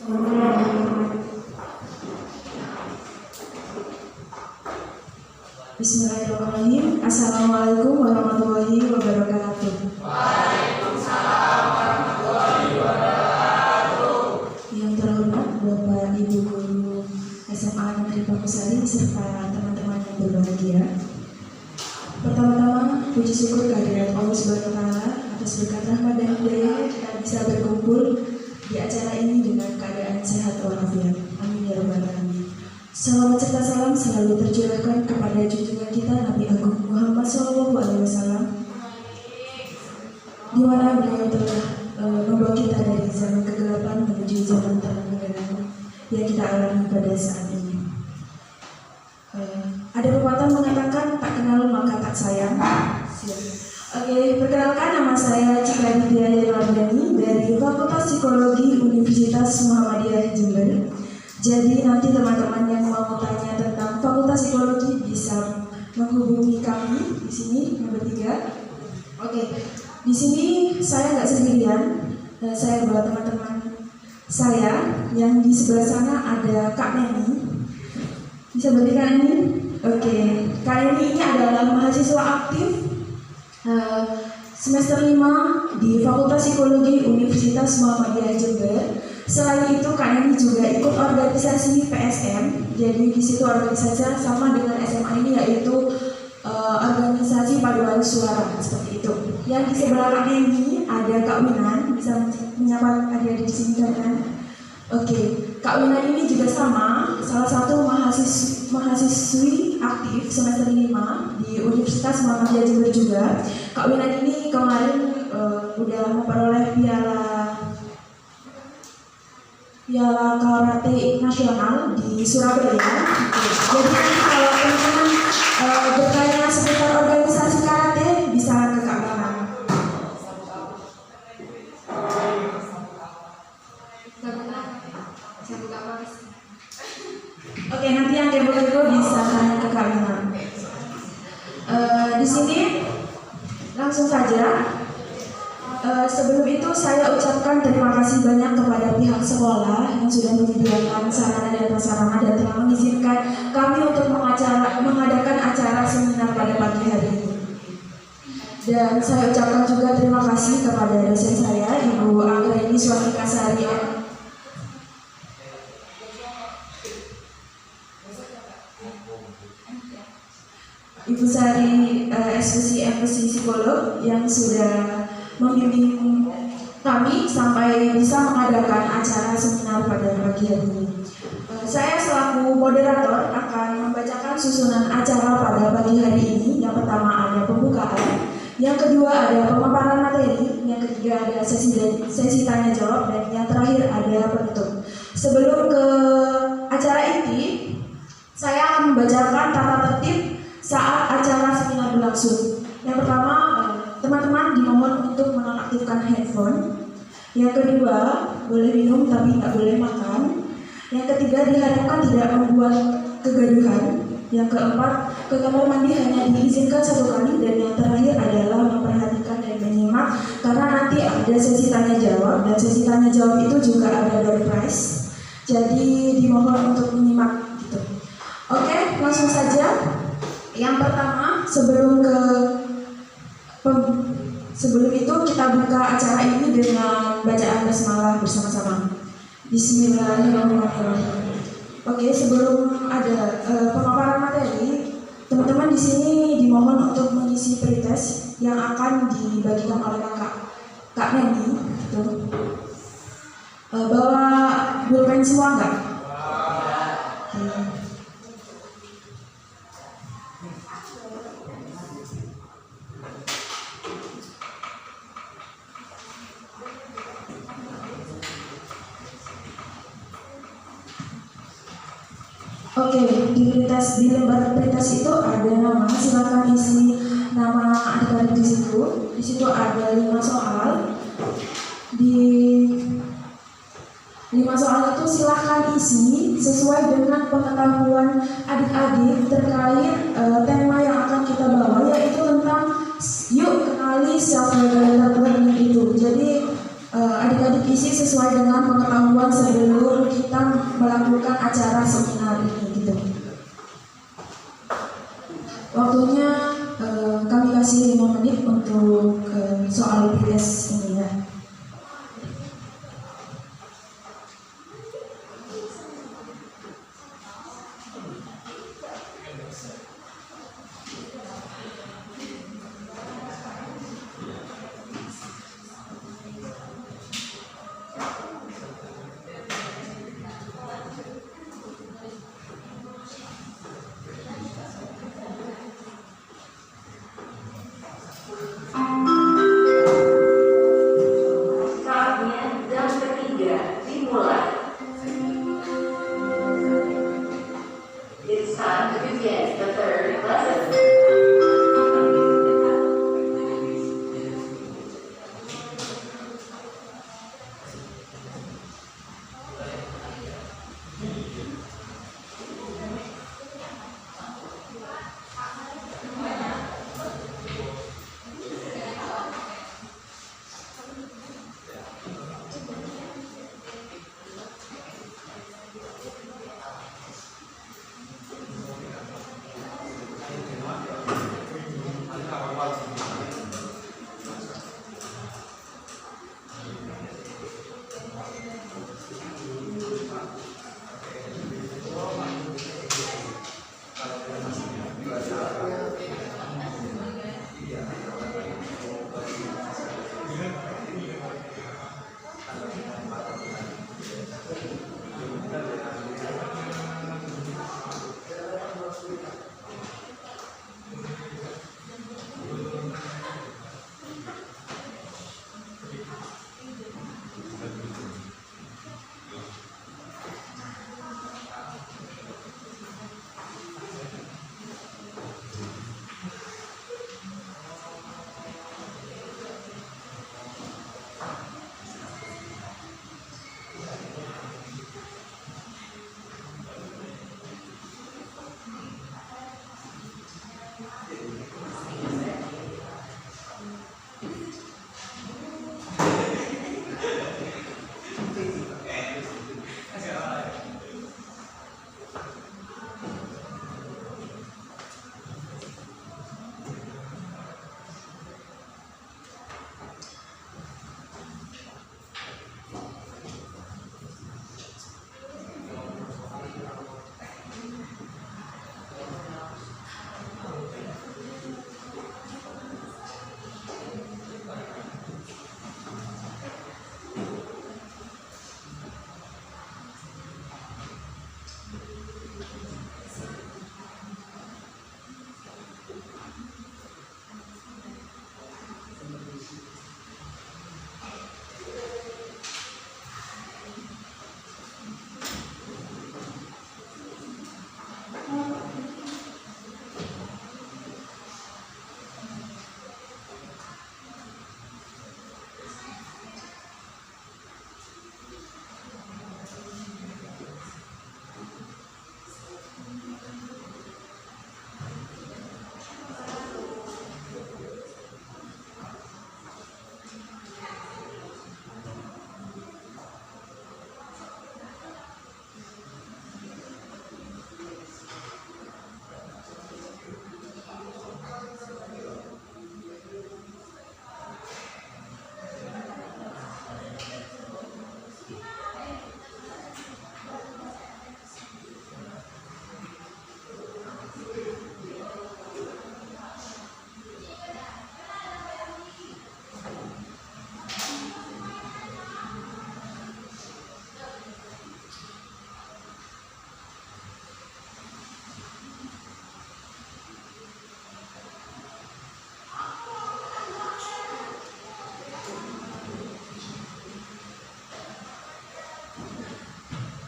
Bismillahirrahmanirrahim. Assalamualaikum warahmatullahi wabarakatuh. Waalaikumsalam warahmatullahi wabarakatuh. Yang terhormat Bapak Ibu Guru SMA Negeri Pamungsari serta teman-teman yang berbahagia. Pertama-tama puji syukur kehadirat Allah Subhanahu wa Ta'ala atas berkat rahmat dan hidayah kita bisa berkumpul di acara ini dengan keadaan sehat walafiat. Amin ya rabbal alamin. Salawat serta salam selalu tercurahkan kepada junjungan kita Nabi Agung Muhammad SAW, di mana beliau telah membawa kita dari zaman kegelapan menuju zaman terang benderang yang kita alami pada saat ini. Ada pepatah mengatakan tak kenal maka tak sayang. Oke, perkenalkan nama saya Cika Aditya Yelwardani dari Fakultas Psikologi Universitas Muhammadiyah Jember. Jadi nanti teman-teman yang mau tanya tentang Fakultas Psikologi bisa menghubungi kami di sini yang bertiga. Oke, di sini saya nggak sendirian. Saya bawa teman-teman saya yang di sebelah sana ada Kak Neni. Bisa berikan ini? Oke, Kak Neni ini adalah mahasiswa aktif semester 5 di Fakultas Psikologi Universitas Muhammadiyah Jember. Selain itu, Kak Neni juga ikut organisasi PSM. Jadi di situ organisasi sama dengan SMA ini, yaitu organisasi paduan suara seperti itu. Yang di sebelah Kak Neni ada Kak Winan, bisa menyapa adik-adik di sini kan? Oke, Kak Winan ini juga sama, salah satu mahasiswi aktif semester 5 di Universitas Muhammadiyah Jember juga. Kak Winan ini kemarin udah memperoleh piala karate nasional di Surabaya. Jadi nanti kalau teman-teman bertanya seputar organisasi karate bisa ke Kak Winan. Oke, nanti yang kepo-kepo bisa tanya ke Kak Winan. Di sini langsung saja. Sebelum itu saya ucapkan terima kasih banyak kepada pihak sekolah yang sudah menyediakan sarana dan prasarana dan telah mengizinkan kami untuk mengadakan acara seminar pada pagi hari ini. Dan saya ucapkan juga terima kasih kepada dosen saya, Ibu Anggraini Swastika Sari Ibu Sari SPC Psikolog yang sudah membimbing kami sampai bisa mengadakan acara seminar pada pagi hari ini. Saya selaku moderator akan membacakan susunan acara pada pagi hari ini. Yang pertama ada pembukaan, yang kedua ada pemaparan materi, yang ketiga ada sesi tanya jawab, dan yang terakhir ada penutup. Sebelum ke acara inti, saya akan membacakan tata tertib saat acara seminar berlangsung. Yang pertama, teman-teman dimohon untuk menonaktifkan handphone. Yang kedua, boleh minum tapi nggak boleh makan. Yang ketiga, diharapkan tidak membuat kegaduhan. Yang keempat, ke kamar mandi hanya diizinkan 1 kali. Dan yang terakhir adalah memperhatikan dan menyimak, karena nanti ada sesi tanya jawab, dan sesi tanya jawab itu juga ada door prize. Jadi dimohon untuk menyimak gitu. Oke, langsung saja. Yang pertama, sebelum itu kita buka acara ini dengan bacaan basmalah bersama-sama. Bismillahirrahmanirrahim. Oke, sebelum ada pemaparan materi, teman-teman di sini dimohon untuk mengisi pretest yang akan dibagikan oleh Kak Neni. Bawa pulpen semua enggak? Oke, di lembar pretest itu ada nama, silakan isi nama adik-adik di situ. Di situ ada 5 soal. Di 5 soal itu silakan isi sesuai dengan pengetahuan adik-adik terkait tema yang akan kita bawa, yaitu tentang yuk kenali self-regulated learning itu. Jadi adik-adik terisi sesuai dengan pengetahuan sebelum kita melakukan acara seminar ini gitu. Waktunya kami kasih 5 menit untuk soal PTS ini ya. Saatnya jam ketiga dimulai. It's time to begin the third lesson.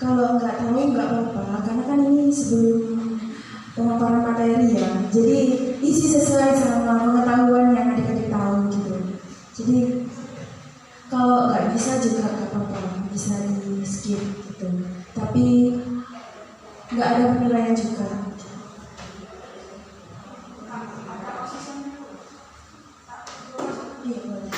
Kalau nggak tahu nggak apa-apa, karena kan ini sebelum pemaparan materi ya. Jadi isi sesuai sama pengetahuan yang adik-adik tahu gitu. Jadi kalau nggak bisa juga nggak apa-apa, bisa di skip gitu. Tapi nggak ada penilaian juga. Iya boleh.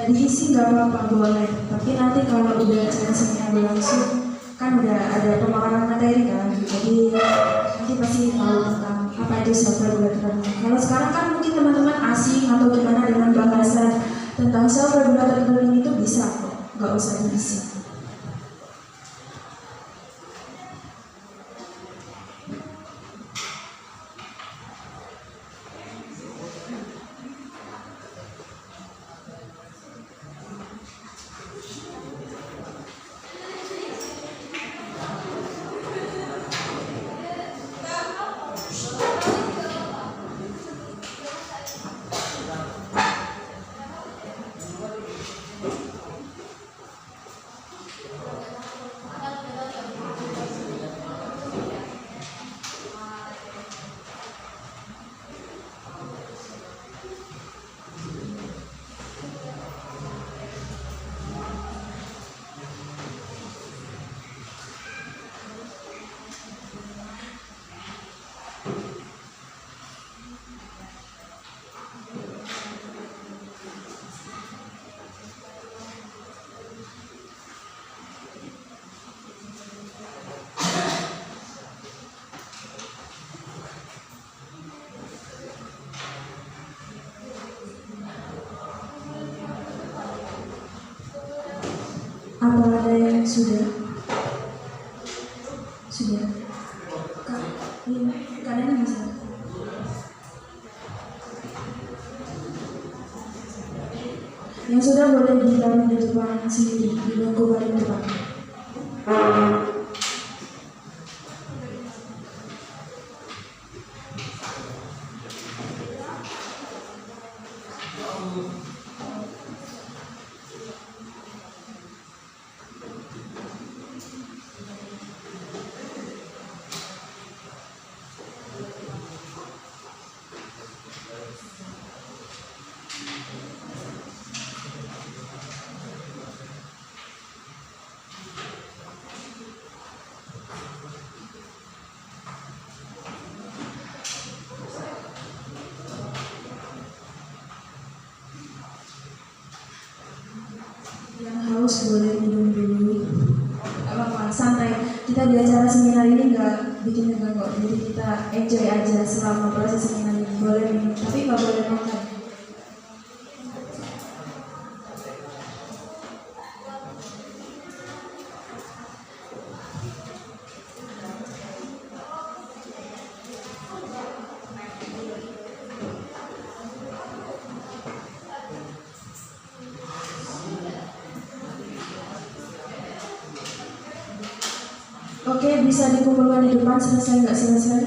nggak diisi nggak apa-apa, boleh. Tapi nanti kalau udah acara seminar berlangsung kan udah ada pemaparan materi kan, jadi nanti pasti tahu tentang apa itu self regulated learning. Kalau sekarang kan mungkin teman-teman asing atau gimana dengan bahasan tentang self regulated learning itu bisa kok, nggak usah diisi. Apa ada yang sudah? Sudah. Keadaannya masih ada. Yang sudah boleh ditaruh di depan sendiri, di bangku paling depan. Yang haus boleh minum dulu. Gak apa-apa, santai. Kita di acara seminar ini nggak bikin tegang kok. Jadi kita enjoy aja selama proses seminar ini. Boleh minum, tapi nggak boleh makan. Oke, bisa dikumpulkan di depan, selesai nggak selesai?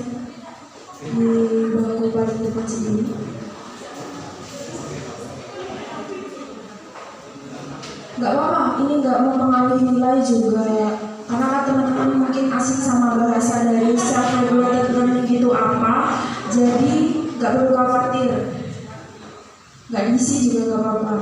Di bangku paling depan sendiri. Nggak apa-apa, ini nggak mempengaruhi nilai juga. Karena kan teman-teman mungkin asing sama bahasa dari self regulated learning itu apa, jadi nggak perlu khawatir. Nggak diisi juga nggak apa-apa.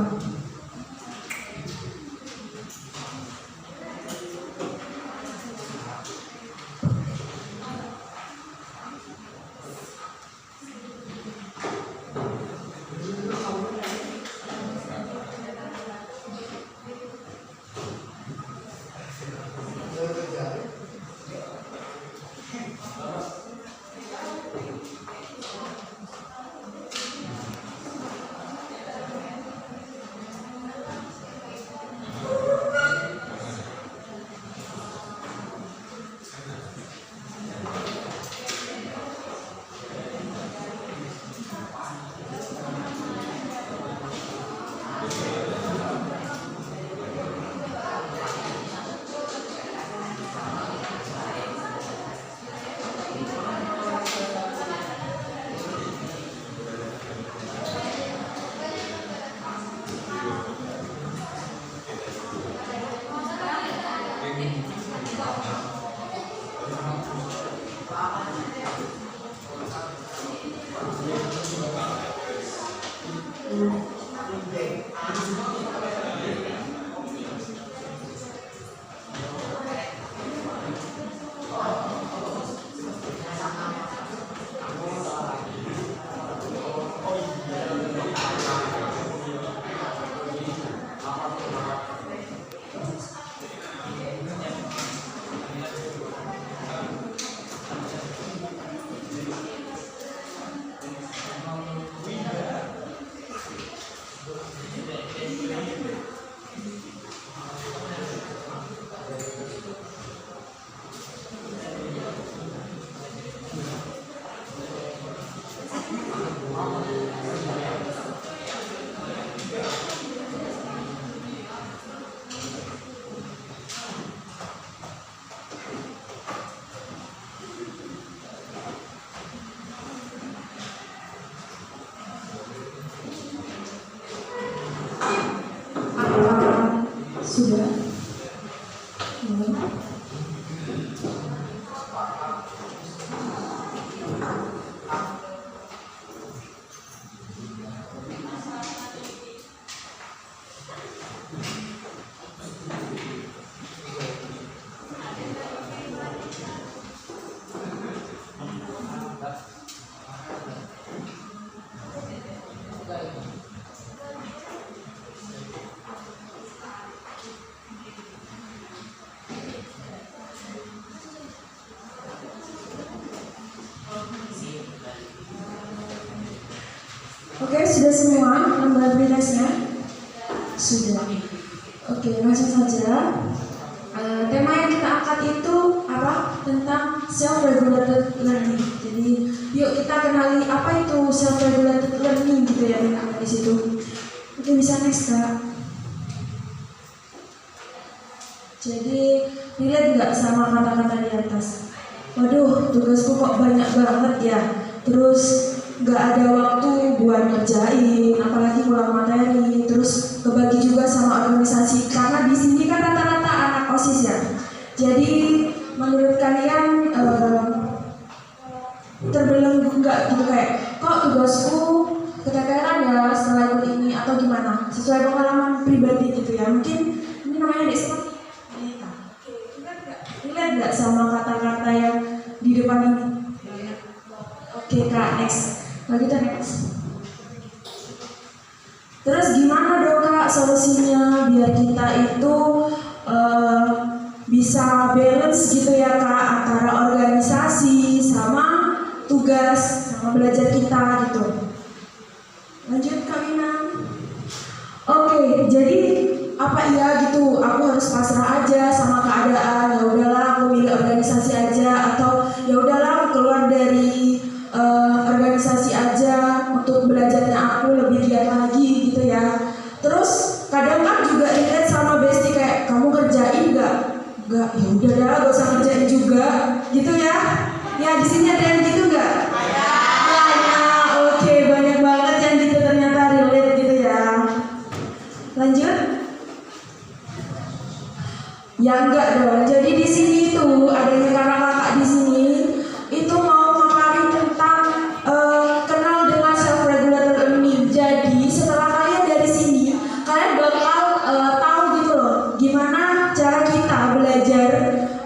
Apakah sudah? Oke, sudah semua lembar prioritasnya? Sudah. Oke, langsung saja. Tema yang kita angkat itu apa? Tentang self-regulated learning. Jadi, yuk kita kenali apa itu self-regulated learning gitu ya di situ. Oke, bisa next Kak. Jadi, relate nggak sama kata-kata di atas? Waduh, tugasku kok banyak banget ya. Terus nggak ada waktu buat ngerjain, apalagi ulang materi, terus kebagi juga sama organisasi karena di sini kan rata-rata anak OSIS ya. Jadi menurut kalian terbelenggu nggak gitu kayak kok tugasku keteteran ya setelah ikut ini atau gimana? Sesuai pengalaman pribadi gitu ya. Mungkin ini namanya seperti relate nggak sama kata-kata yang di depan ini? Oke Kak, next. Nah, kita next. Terus gimana dong Kak solusinya biar kita itu bisa balance gitu ya Kak antara organisasi sama tugas sama belajar kita gitu. Lanjut Kak Wina. Oke, jadi apa iya gitu aku harus pasrah aja sama keadaan, ya udahlah aku milih organisasi aja atau ya udahlah aku keluar dari organisasi aja untuk belajarnya aku lebih giat lagi gitu ya. Terus kadang kan juga relate sama bestie kayak kamu kerjain nggak ya udah dah gak usah kerjain juga gitu ya. Ya di sini ada yang gitu nggak? Banyak. Oke, banyak banget yang gitu ternyata relate gitu ya. Lanjut. Ya enggak dong. Jadi di sini tuh adanya kakak-kakak di sini itu mau memaparin tentang kenal dengan self-regulated learning. Jadi setelah kalian dari sini, kalian bakal tahu gitu loh, gimana cara kita belajar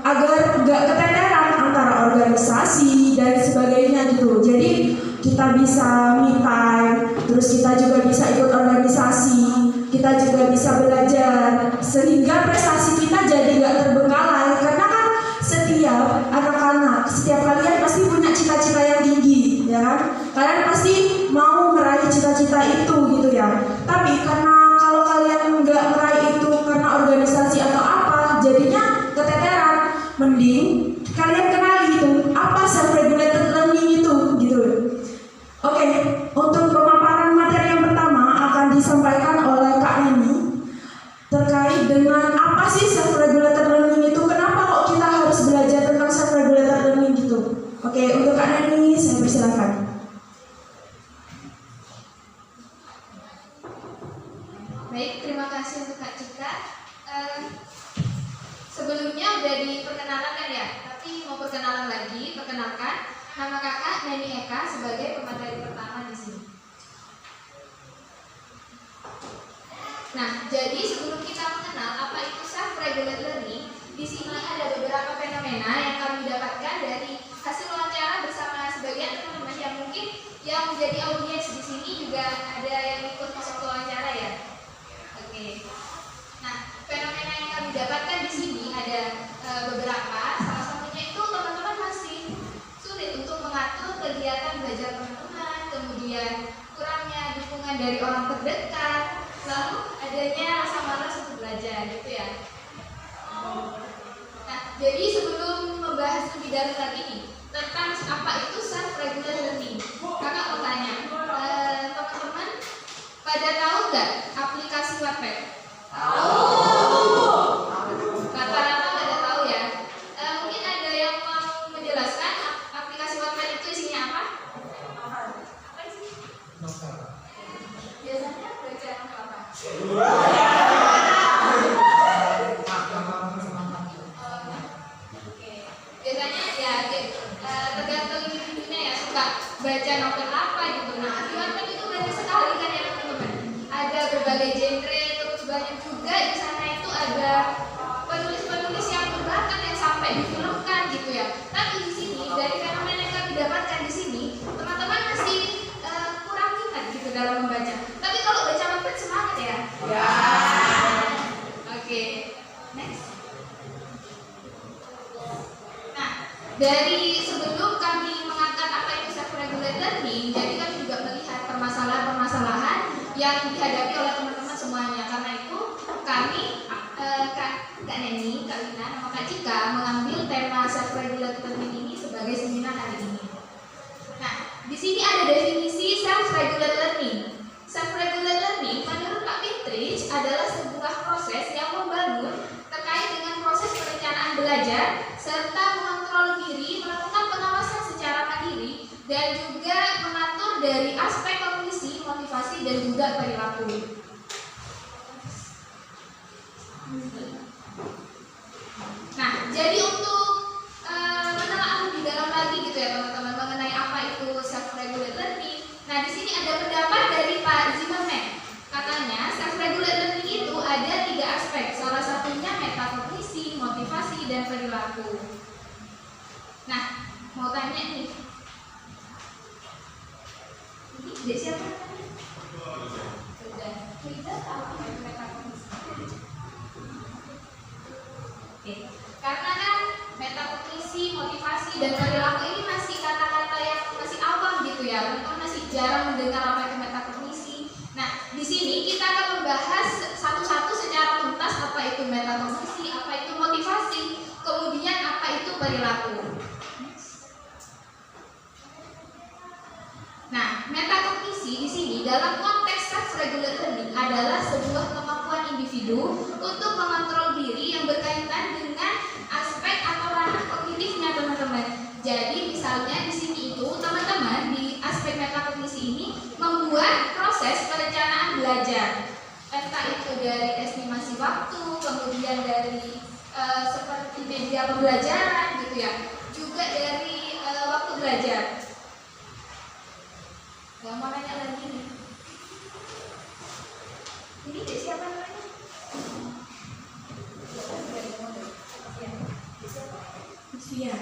agar nggak keteteran antara organisasi dan sebagainya gitu. Jadi kita bisa me time, terus kita juga bisa ikut organisasi, kita juga bisa belajar sehingga prestasi kita jadi nggak terbengkalai karena kan setiap anak-anak, setiap kalian pasti punya cita-cita yang tinggi, ya kan? Kalian pasti mau meraih cita-cita itu gitu ya. Tapi karena kalau kalian nggak meraih itu karena organisasi atau apa, jadinya keteteran. Mending kalian kenali itu apa self-regulated learning itu gitu. Oke, untuk pemaparan materi yang pertama akan disampaikan oleh Kak Neni terkait dengan apa sih self-regulated learning itu, kenapa kok kita harus belajar tentang self-regulated learning gitu. Oke, untuk Kak Neni saya persilakan. Baik, terima kasih untuk Kak Cika. Sebelumnya udah diperkenalkan kan ya, tapi mau perkenalan lagi, perkenalkan nama kakak Neni Eka sebagai pemateri pertama di sini. Nah, jadi sebelum kita mengenal apa itu self-regulated learning, di sini ada beberapa fenomena yang kami dapatkan dari hasil wawancara bersama sebagian teman-teman yang mungkin yang menjadi audiens di sini juga ada yang ikut masuk ke wawancara ya. Oke. Nah, fenomena yang kami dapatkan di sini ada beberapa. Salah satunya itu teman-teman masih sulit untuk mengatur kegiatan belajar teman-teman, kemudian kurangnya dukungan dari orang terdekat, lalu adanya rasa malas untuk belajar gitu ya. Nah, jadi sebelum membahas lebih dalam lagi nih tentang apa itu self-regulated learning, kakak mau tanya, baca novel apa gitu. Nah, di Wattpad itu banyak sekali kan ya teman-teman. Ada berbagai genre, terus banyak juga di sana itu ada penulis-penulis yang berbakat yang sampai difilmkan gitu ya. Tapi di sini dari fenomena yang kami dapatkan di sini, teman-teman masih kurang minat gitu dalam membaca. Tapi kalau baca Wattpad semangat ya. Ya. Oke. Next. Nah, dari sebelum kami mengangkat apa itu self-regulated learning, jadi kami juga melihat permasalahan-permasalahan yang dihadapi oleh teman-teman semuanya. Karena itu kami, Kak Neni, Kak Lina, sama Kak Cika mengambil tema self-regulated learning ini sebagai seminar hari ini. Nah, di sini ada definisi self-regulated learning. Self-regulated learning menurut Pak Pintrich adalah sebuah proses yang membangun terkait dengan proses perencanaan belajar serta mengontrol diri, melakukan pengawasan secara mandiri, dan juga mengatur dari aspek kognisi, motivasi, dan juga perilaku. Nah, jadi untuk menelaah lebih dalam lagi gitu ya teman-teman mengenai apa itu self-regulated learning. Nah, di sini ada pendapat dari Pak Zimmerman. Katanya self-regulated learning itu ada 3 aspek. Salah satunya metakognisi, motivasi, dan perilaku. Nah, mau tanya nih. Ini dari siapa? Sudah. Kita tahu apa itu metakognisi. Oke. Karena kan metakognisi, motivasi, dan perilaku ini masih kata-kata yang masih awam gitu ya. Teman-teman masih jarang mendengar apa itu metakognisi. Nah, di sini kita akan membahas satu-satu secara tuntas apa itu metakognisi, apa itu motivasi, kemudian apa itu perilaku. Nah, metakognisi di sini dalam konteks self-regulated learning adalah sebuah kemampuan individu untuk mengontrol diri yang berkaitan dengan aspek atau ranah kognitifnya, teman-teman. Jadi, misalnya di sini itu teman-teman di aspek metakognisi ini membuat proses perencanaan belajar, entah itu dari estimasi waktu, kemudian dari seperti media pembelajaran gitu ya, juga dari waktu belajar. Gak mau nanya lagi nih. Ini dari siapa namanya? Iya.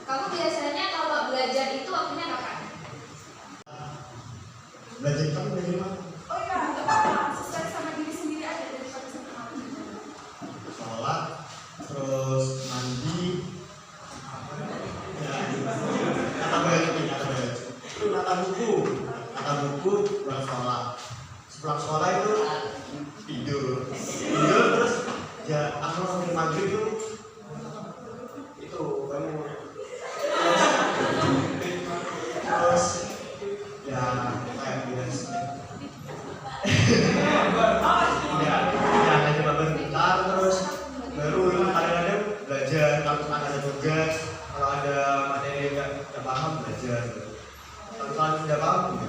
Kamu biasanya kalau belajar itu waktunya kapan? Belajar kamu dari mana? Oh iya, nggak apa-apa. Sesuai sama diri sendiri aja daripada sama orang. Sholat, terus mandi, ya, kata buku, pulang sekolah. Sepulang sekolah itu tidur, terus ya aku sampai maghrib itu kamu terus ya kayak biasa. Ya hanya bangun bentar terus baru kadang-kadang belajar kalau ada tugas, kalau ada materi yang nggak paham belajar, kalau tidak paham ya.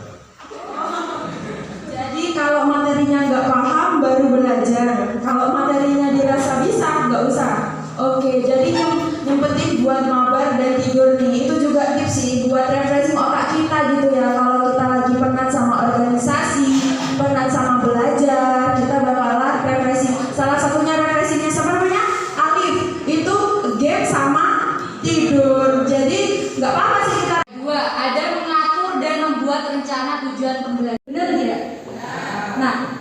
Jadi kalau materinya nggak paham baru belajar. Kalau materinya dirasa bisa nggak usah. Oke, jadi yang penting buat mabar dan tidur nih itu juga tips sih buat refreshing otak kita gitu ya. Kalau kita lagi penat sama organisasi, penat sama belajar, kita bakalan refreshing. Salah satunya refreshingnya siapa namanya? Alif. Itu game sama tidur. Jadi nggak apa-apa sih kita. 2. Ada mengatur dan membuat rencana tujuan pembelajaran. Benar tidak? Nah,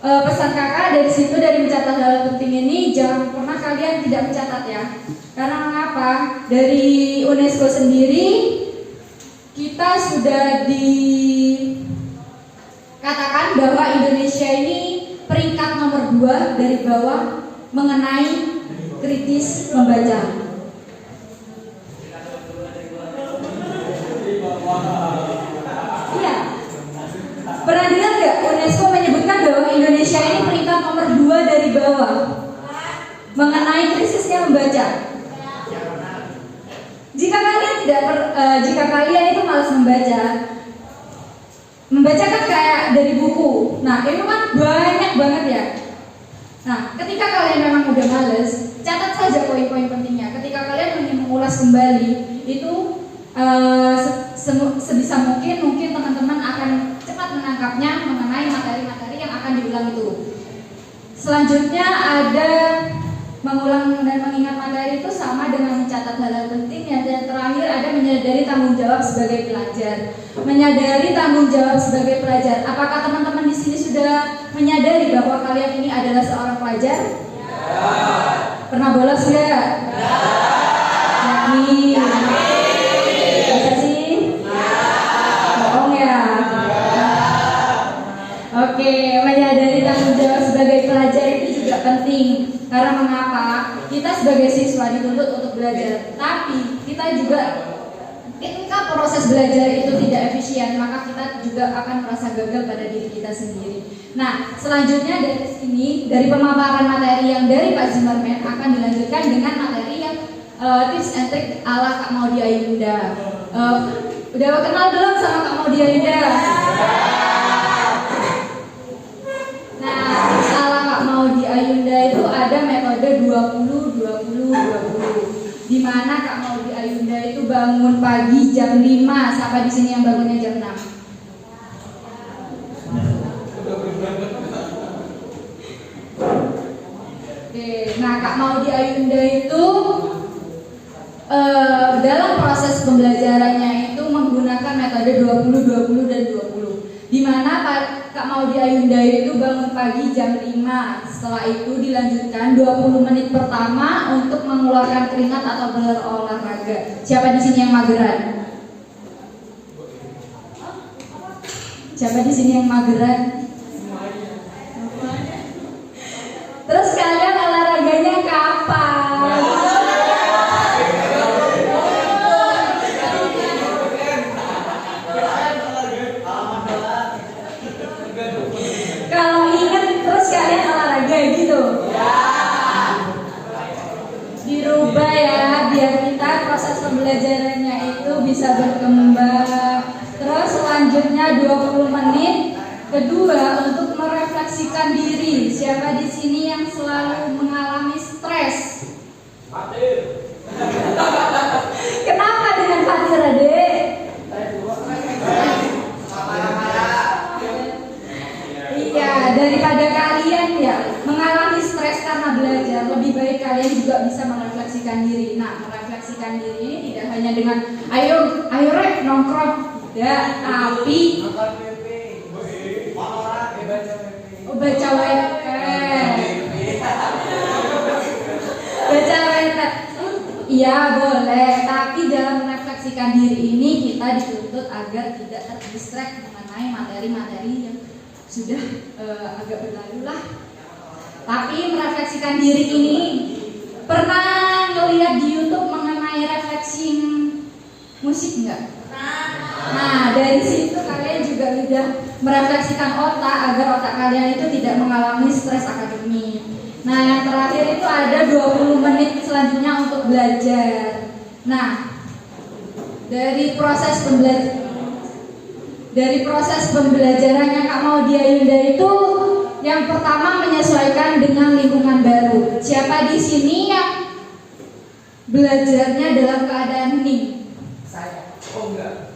pesan kakak dari situ, dari mencatat hal penting ini, jangan pernah kalian tidak mencatat ya. Karena mengapa? Dari UNESCO sendiri kita sudah dikatakan bahwa Indonesia ini peringkat nomor 2 dari bawah mengenai kritis membaca. Iya. Pernah dengar nggak UNESCO menyebutkan bahwa Indonesia ini peringkat nomor 2 dari bawah mengenai krisisnya membaca? Jika kalian itu malas membaca kan kayak dari buku. Nah, itu kan banyak banget ya. Nah, ketika kalian memang udah males, catat saja poin-poin pentingnya. Ketika kalian ingin mengulas kembali, itu sebisa mungkin teman-teman akan cepat menangkapnya mengenai materi-materi yang akan diulang itu. Selanjutnya ada mengulang dan mengingat materi itu sama dengan mencatat hal-hal penting. Dan terakhir ada menyadari tanggung jawab sebagai pelajar. Menyadari tanggung jawab sebagai pelajar. Apakah teman-teman di sini sudah menyadari bahwa kalian ini adalah seorang pelajar? Ya. Pernah bolos nggak? Ya. Yakin? Masa sih? Ya. Bohong ya? Ya. Oke, menyadari tanggung jawab sebagai pelajar itu juga penting. Karena mengapa? Kita sebagai siswa dituntut untuk belajar, tapi kita juga ketika proses belajar itu tidak efisien, maka kita juga akan merasa gagal pada diri kita sendiri. Nah, selanjutnya dari sini, dari pemaparan materi yang dari Pak Zimmerman akan dilanjutkan dengan materi yang tips and trick ala Kak Maudy Ayunda. Udah kenal belum sama Kak Maudy Ayunda? Nah, tips ala Kak Maudy Ayunda itu ada metode 20-20-20, di mana Kak Maudy Ayunda itu bangun pagi jam 5. Siapa di sini yang bangunnya jam 6? Oke, nah Kak Maudy Ayunda itu dalam proses pembelajarannya itu menggunakan metode 20-20 dan 20, di mana Kak Maudy Ayunda itu bangun pagi jam 5. Setelah itu dilanjutkan 20 menit pertama untuk mengeluarkan keringat atau berolahraga. Siapa di sini yang mageran? Siapa di sini yang mageran? Terus kalian olahraganya kapan? Kalau ingat terus kalian olahraga gitu? Dirubah ya, biar kita proses pembelajarannya itu bisa berkembang. Terus selanjutnya 20 menit kedua untuk merefleksikan diri. Siapa di sini yang selalu mengalami stres? Fatir. Kenapa dengan Fatir, Adek? Iya, daripada kalian ya mengalami stres karena belajar, lebih baik kalian juga bisa merefleksikan diri. Nah, merefleksikan diri ini tidak hanya dengan ayo rek nongkrong, tidak, tapi baca webpad. Baca webpad. Iya boleh, tapi dalam merefleksikan diri ini kita dituntut agar tidak terdistract mengenai materi-materi yang sudah agak berlalu lah. Tapi merefleksikan diri ini, pernah ngeliat di YouTube mengenai refleksi musik nggak? Nah, dari situ kalian juga sudah merefleksikan otak agar otak kalian itu tidak mengalami stres akademik. Nah, yang terakhir itu ada 20 menit selanjutnya untuk belajar. Nah, dari proses pembelajarannya Kak Maudy Ayunda itu yang pertama menyesuaikan dengan lingkungan baru. Siapa di sini yang belajarnya dalam keadaan hening? Saya. Oh enggak.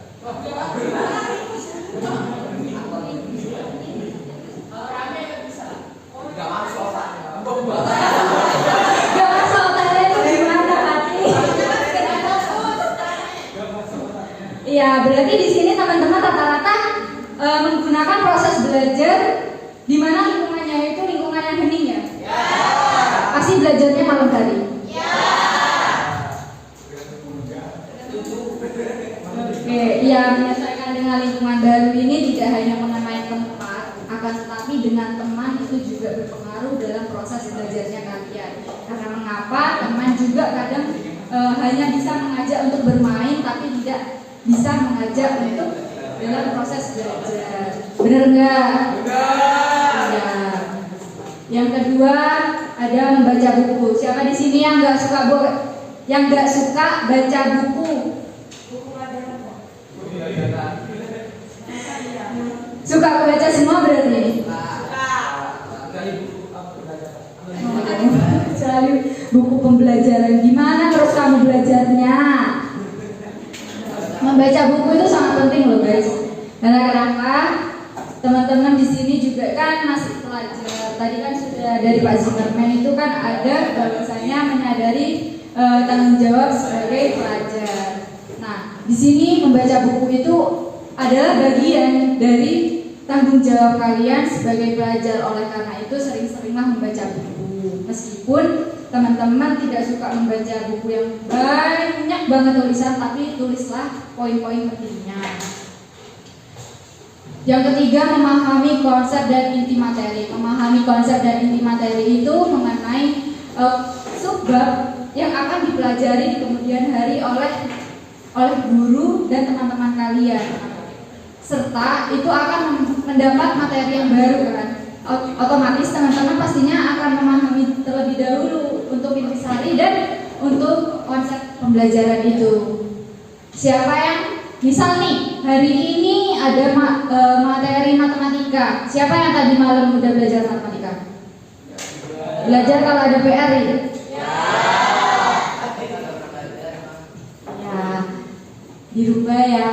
Iya, berarti di sini teman-teman rata-rata menggunakan proses belajar di mana lingkungannya itu lingkungan yang hening ya. Pasti belajarnya malam hari. Oke, iya, menyesuaikan dengan lingkungan baru ini tidak hanya mengenai tempat, akan tetapi dengan teman itu juga berpengaruh dalam proses belajarnya kalian. Karena mengapa teman juga kadang hanya bisa mengajak untuk bermain, tapi tidak bisa mengajak untuk dalam proses belajar. Benar nggak? Ya. Yang kedua ada membaca buku. Siapa di sini yang nggak suka baca buku? Suka baca semua berarti? Selalu buku pembelajaran. Gimana terus kamu belajarnya? Membaca Membaca buku itu sangat penting loh guys. Karena kenapa? Teman-teman di sini juga kan masih pelajar. Tadi kan sudah dari Pak Zimmerman itu kan ada bahwasanya menyadari tanggung jawab sebagai pelajar. Nah, di sini membaca buku itu adalah bagian dari tanggung jawab kalian sebagai pelajar. Oleh karena itu sering-seringlah membaca buku. Meskipun teman-teman tidak suka membaca buku yang banyak banget tulisan, tapi tulislah poin-poin pentingnya. Yang ketiga, memahami konsep dan inti materi. Memahami konsep dan inti materi itu mengenai subbab yang akan dipelajari di kemudian hari oleh guru dan teman-teman kalian, serta itu akan mendapat materi yang baru kan. Otomatis teman-teman pastinya akan memahami terlebih dahulu untuk intisari dan untuk konsep pembelajaran itu. Siapa yang misal nih hari ini ada materi matematika, siapa yang tadi malam udah belajar matematika? Belajar kalau ada PR ya? Dirubah ya,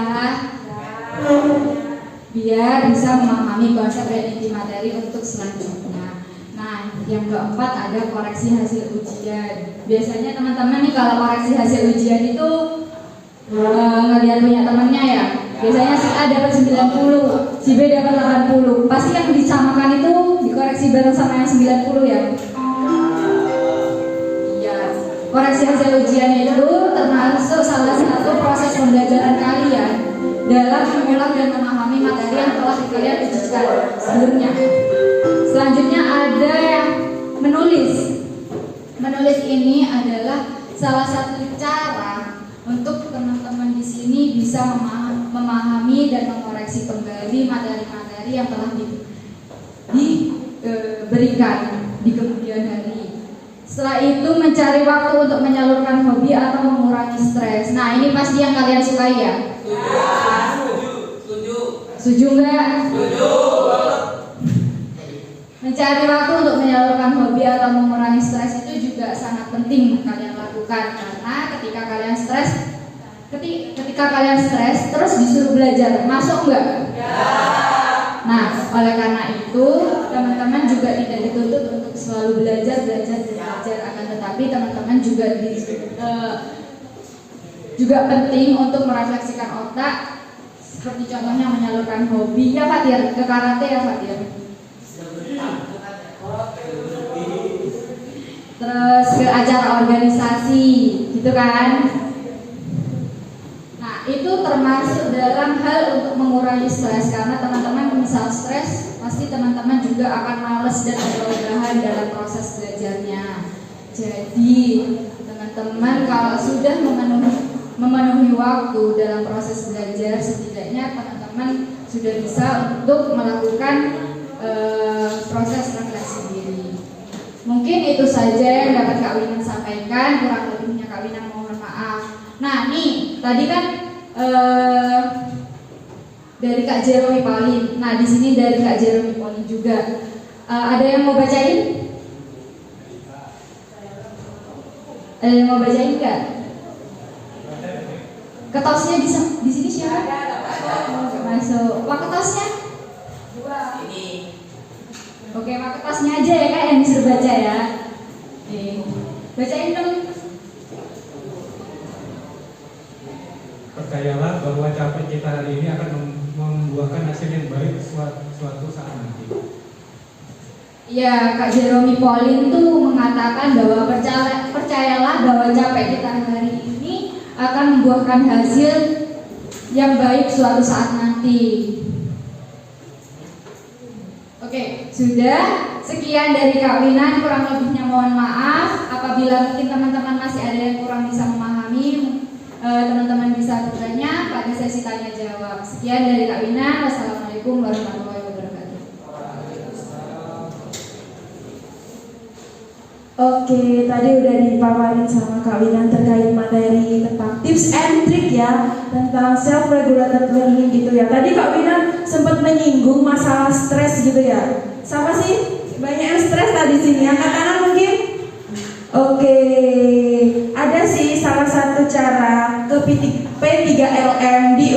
biar bisa memahami konsep dan inti materi untuk selanjutnya. Nah, yang keempat ada koreksi hasil ujian. Biasanya teman-teman nih kalau koreksi hasil ujian itu ngeliat punya temennya ya. Biasanya si A dapat 90, si B dapat 80. Pasti yang disamakan itu dikoreksi bareng sama yang 90 ya. Koreksi hasil ujian itu termasuk salah satu proses pembelajaran kalian dalam mengulang dan memahami materi yang telah kalian ujikan sebelumnya. Selanjutnya ada yang menulis. Menulis ini adalah salah satu cara untuk teman-teman di sini bisa memahami dan mengoreksi kembali materi-materi yang telah diberikan di kemudian hari. Setelah itu mencari waktu untuk menyalurkan hobi atau mengurangi stres. Nah, ini pasti yang kalian sukai ya? Setuju nggak? Setuju. Mencari waktu untuk menyalurkan hobi atau mengurangi stres itu juga sangat penting kalian lakukan, karena ketika kalian stres terus disuruh belajar, masuk nggak? Nah, oleh karena itu teman-teman juga tidak dituntut untuk selalu belajar, akan tetapi teman-teman juga penting untuk merefleksikan otak, seperti contohnya menyalurkan hobi. Ya Fatir, ke karate ya Fatir. Terus ke acara organisasi, gitu kan? Itu termasuk dalam hal untuk mengurangi stres, karena teman-teman misal stres pasti teman-teman juga akan malas dan berlebihan dalam proses belajarnya. Jadi teman-teman kalau sudah memenuhi waktu dalam proses belajar, setidaknya teman-teman sudah bisa untuk melakukan proses refleksi diri. Mungkin itu saja yang dapat Kak Winan sampaikan, kurang lebihnya Kak Winan mohon maaf. Nah nih tadi kan dari Kak Jeremy Pauline. Nah, di sini dari Kak Jeremy Pauline juga. Ada yang mau bacain? Ada yang mau bacain nggak? Ketosnya di sini siapa? Nggak masuk. Pak ketosnya? Ini. Oke, Pak ketosnya aja ya Kak yang disuruh baca ya. Bacain dong. Percayalah bahwa capek kita hari ini akan membuahkan hasil yang baik suatu saat nanti. Ya, Kak Jeremy Pauline tuh mengatakan bahwa percayalah bahwa capek kita hari ini akan membuahkan hasil yang baik suatu saat nanti. Oke, sudah. Sekian dari Kak Winan, kurang lebihnya mohon maaf. Apabila mungkin teman-teman masih ada yang kurang bisa memahami, teman-teman bisa bertanya pada sesi tanya jawab. Sekian dari Kak Winan. Wassalamualaikum warahmatullahi wabarakatuh. Oke, tadi udah dipaparin sama Kak Winan terkait materi tentang tips and trick ya, tentang self-regulated learning gitu ya. Tadi Kak Winan sempat menyinggung masalah stres gitu ya. Siapa sih? Banyak yang stres tadi sini, angkat tangan mungkin? Oke, ada sih salah satu cara ke P3LM di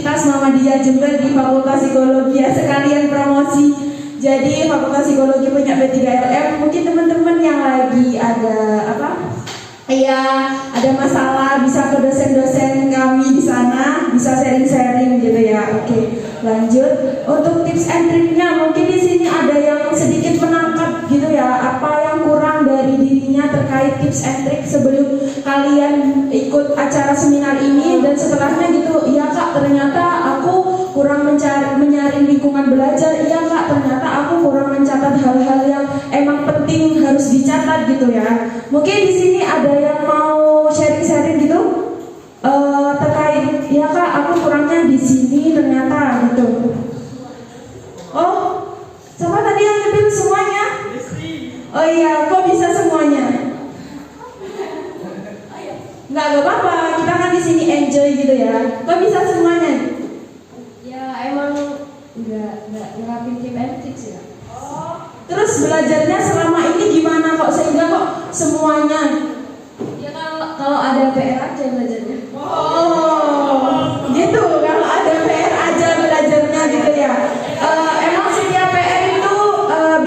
Universitas Muhammadiyah Jember di Fakultas Psikologi ya, sekalian promosi. Jadi Fakultas Psikologi punya B3LM. Mungkin teman-teman yang lagi ada ada masalah bisa ke dosen-dosen kami di sana, bisa sharing-sharing gitu ya. Oke, lanjut. Untuk tips and triknya mungkin di sini ada yang sedikit menangkap gitu ya, apa yang kurang dari dirinya terkait tips and trik sebelum kalian ikut acara seminar ini dan setelahnya gitu. Iya Kak, ternyata aku kurang menyaring lingkungan belajar. Iya Kak, ternyata aku kurang mencatat hal-hal yang emang penting harus dicatat gitu ya. Mungkin di sini ada yang mau sharing-sharing gitu terkait, ya Kak, aku kurangnya di sini ternyata gitu. Oh, siapa tadi yang nyebut semuanya? Oh iya, kok bisa semuanya? Nggak apa-apa, kita kan di sini enjoy gitu ya. Kok bisa semuanya? Ya emang nggak nerapin tim and tricks ya. Terus belajarnya selama ini gimana kok sehingga kok semuanya? Ya kalau ada PR aja belajarnya. Oh, gitu. Kalau ada PR aja belajarnya gitu ya. Emang setiap PR itu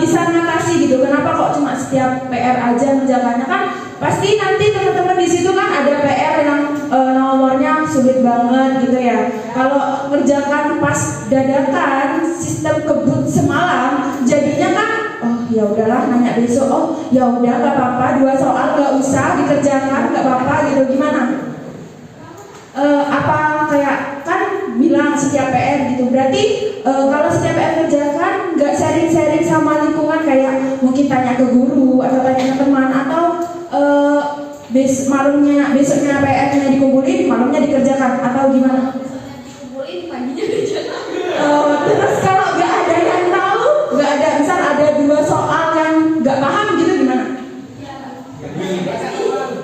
bisa ngatasi gitu. Kenapa kok cuma setiap PR aja menjalannya? Kan pasti nanti teman-teman di situ kan ada PR yang nomornya sulit banget gitu ya. Kalau ngerjakan pas dadakan sistem kebut semalam, jadinya kan ya udahlah nanya besok. Oh ya udah nggak apa-apa, 2 soal nggak usah dikerjakan, nggak apa-apa gitu. Gimana? Apa kayak kan bilang setiap PR gitu. Berarti kalau setiap PR kerjakan nggak sharing-sharing sama lingkungan, kayak mungkin tanya ke guru atau tanya ke teman, atau besoknya PR-nya dikumpulin, malamnya dikerjakan, atau gimana? Dikumpulin paginya kerjakan. Terus kalau nggak ada yang tahu, nggak ada, misal ada 2 soal yang nggak paham gitu gimana?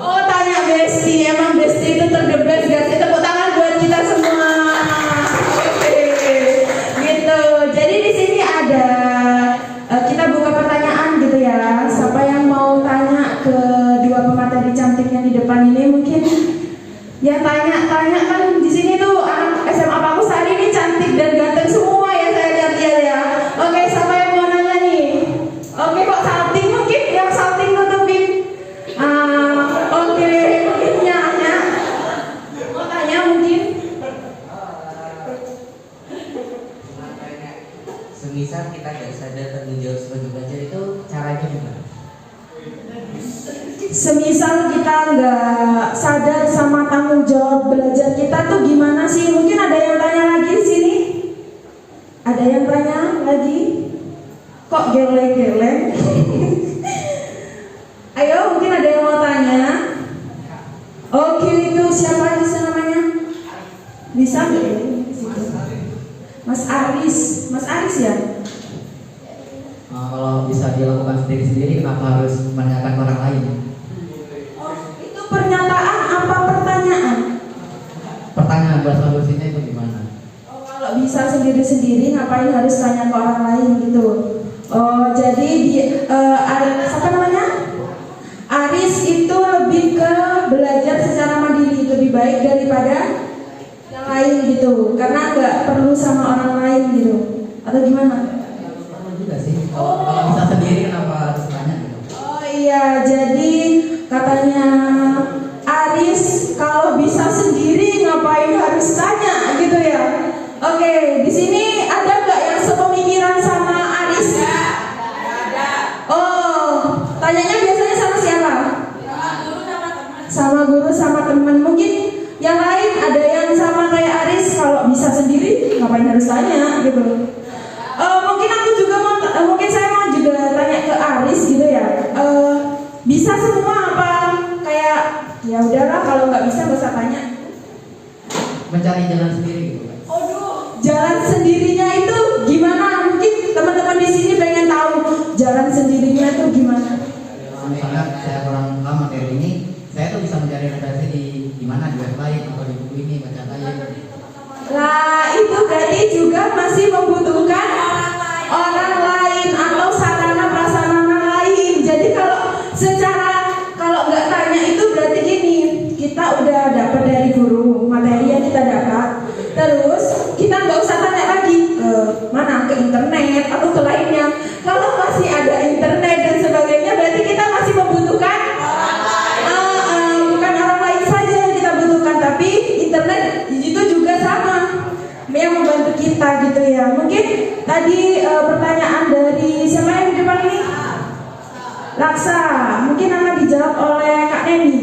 Oh, tanya Besti. Emang Besti itu terdebes gak sih? Tepuk tangan buat kita semua. Oke, gitu. Jadi di sini ada kita buka pertanyaan gitu ya. Siapa yang mau tanya ke 2 pemateri cantik yang di depan ini? Mungkin yang tanya kan di sini tuh anak SMA Pakus hari ini cantik dan ganteng semua ya, saya lihat ya. Oke, siapa yang mau nanya nih? Oke, kok salting, mungkin yang salting tutupin. Oke, mungkin nanya. Mau tanya mungkin? Semisal kita nggak sadar tanggung jawab sebagai belajar itu caranya gimana? Semisal kita nggak sadar sama tanggung jawab belajar kita tuh gimana sih? Mungkin ada yang tanya lagi di sini? Ada yang tanya lagi? Kok geleng-geleng? Ayo, mungkin ada yang mau tanya? Oke, itu siapa sih namanya? Bisa nggak ya? Mas Aris ya? Kalau bisa dilakukan sendiri-sendiri, kenapa harus menanyakan orang lain? Itu pernyataan apa pertanyaan? Pertanyaan bahasa solusinya itu gimana? Kalau bisa sendiri-sendiri, ngapain harus tanya ke orang lain gitu? Jadi siapa namanya? Aris itu lebih ke belajar secara mandiri, lebih baik daripada yang lain gitu, karena nggak perlu sama orang lain gitu, atau gimana? Perlu juga sih. Kalau bisa sendiri, kenapa harus tanya gitu? Oh iya, jadi katanya Aris kalau bisa sendiri ngapain harus tanya gitu ya? Oke, di sini ada nggak yang sepemikiran sama Aris? Ada. Oh, tanyanya biasanya sama siapa? Sama guru sama teman. Mungkin yang lain ada yang sama kayak Aris, kalau bisa sendiri ngapain harus tanya gitu. Mungkin aku juga mungkin saya mau juga tanya ke Aris gitu ya. Bisa semua apa kayak ya udahlah kalau nggak bisa nggak usah tanya? Mencari jalan sendiri gitu. Jalan sendirinya itu gimana? Mungkin teman-teman di sini pengen tahu jalan sendirinya itu gimana? Misalnya saya kurang paham materi ini, saya tuh bisa mencari referensi di mana, di web lain atau di buku ini, bacaan lain. Lah itu berarti juga masih membutuhkan orang lain atau sarana prasarana lain. Jadi kalau nggak tanya itu berarti gini, kita udah dapat dari guru materi yang kita dapat, terus tadi pertanyaan dari siapa yang di depan ini? Laksa, mungkin akan dijawab oleh Kak Neni.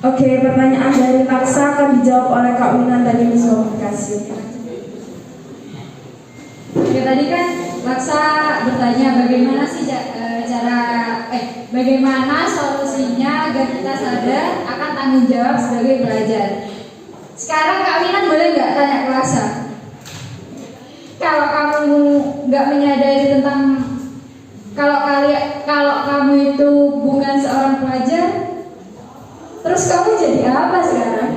Oke, pertanyaan dari Laksa akan dijawab oleh Kak Winan dari Miss Komunikasi. Oke, tadi kan Laksa bertanya bagaimana sih bagaimana solusinya agar kita sadar akan tanggung jawab sebagai pelajar. Sekarang Kak Winan boleh nggak tanya ke Laksa? Kalau kamu nggak menyadari tentang kalau kamu itu bukan seorang pelajar, terus kamu jadi apa sekarang?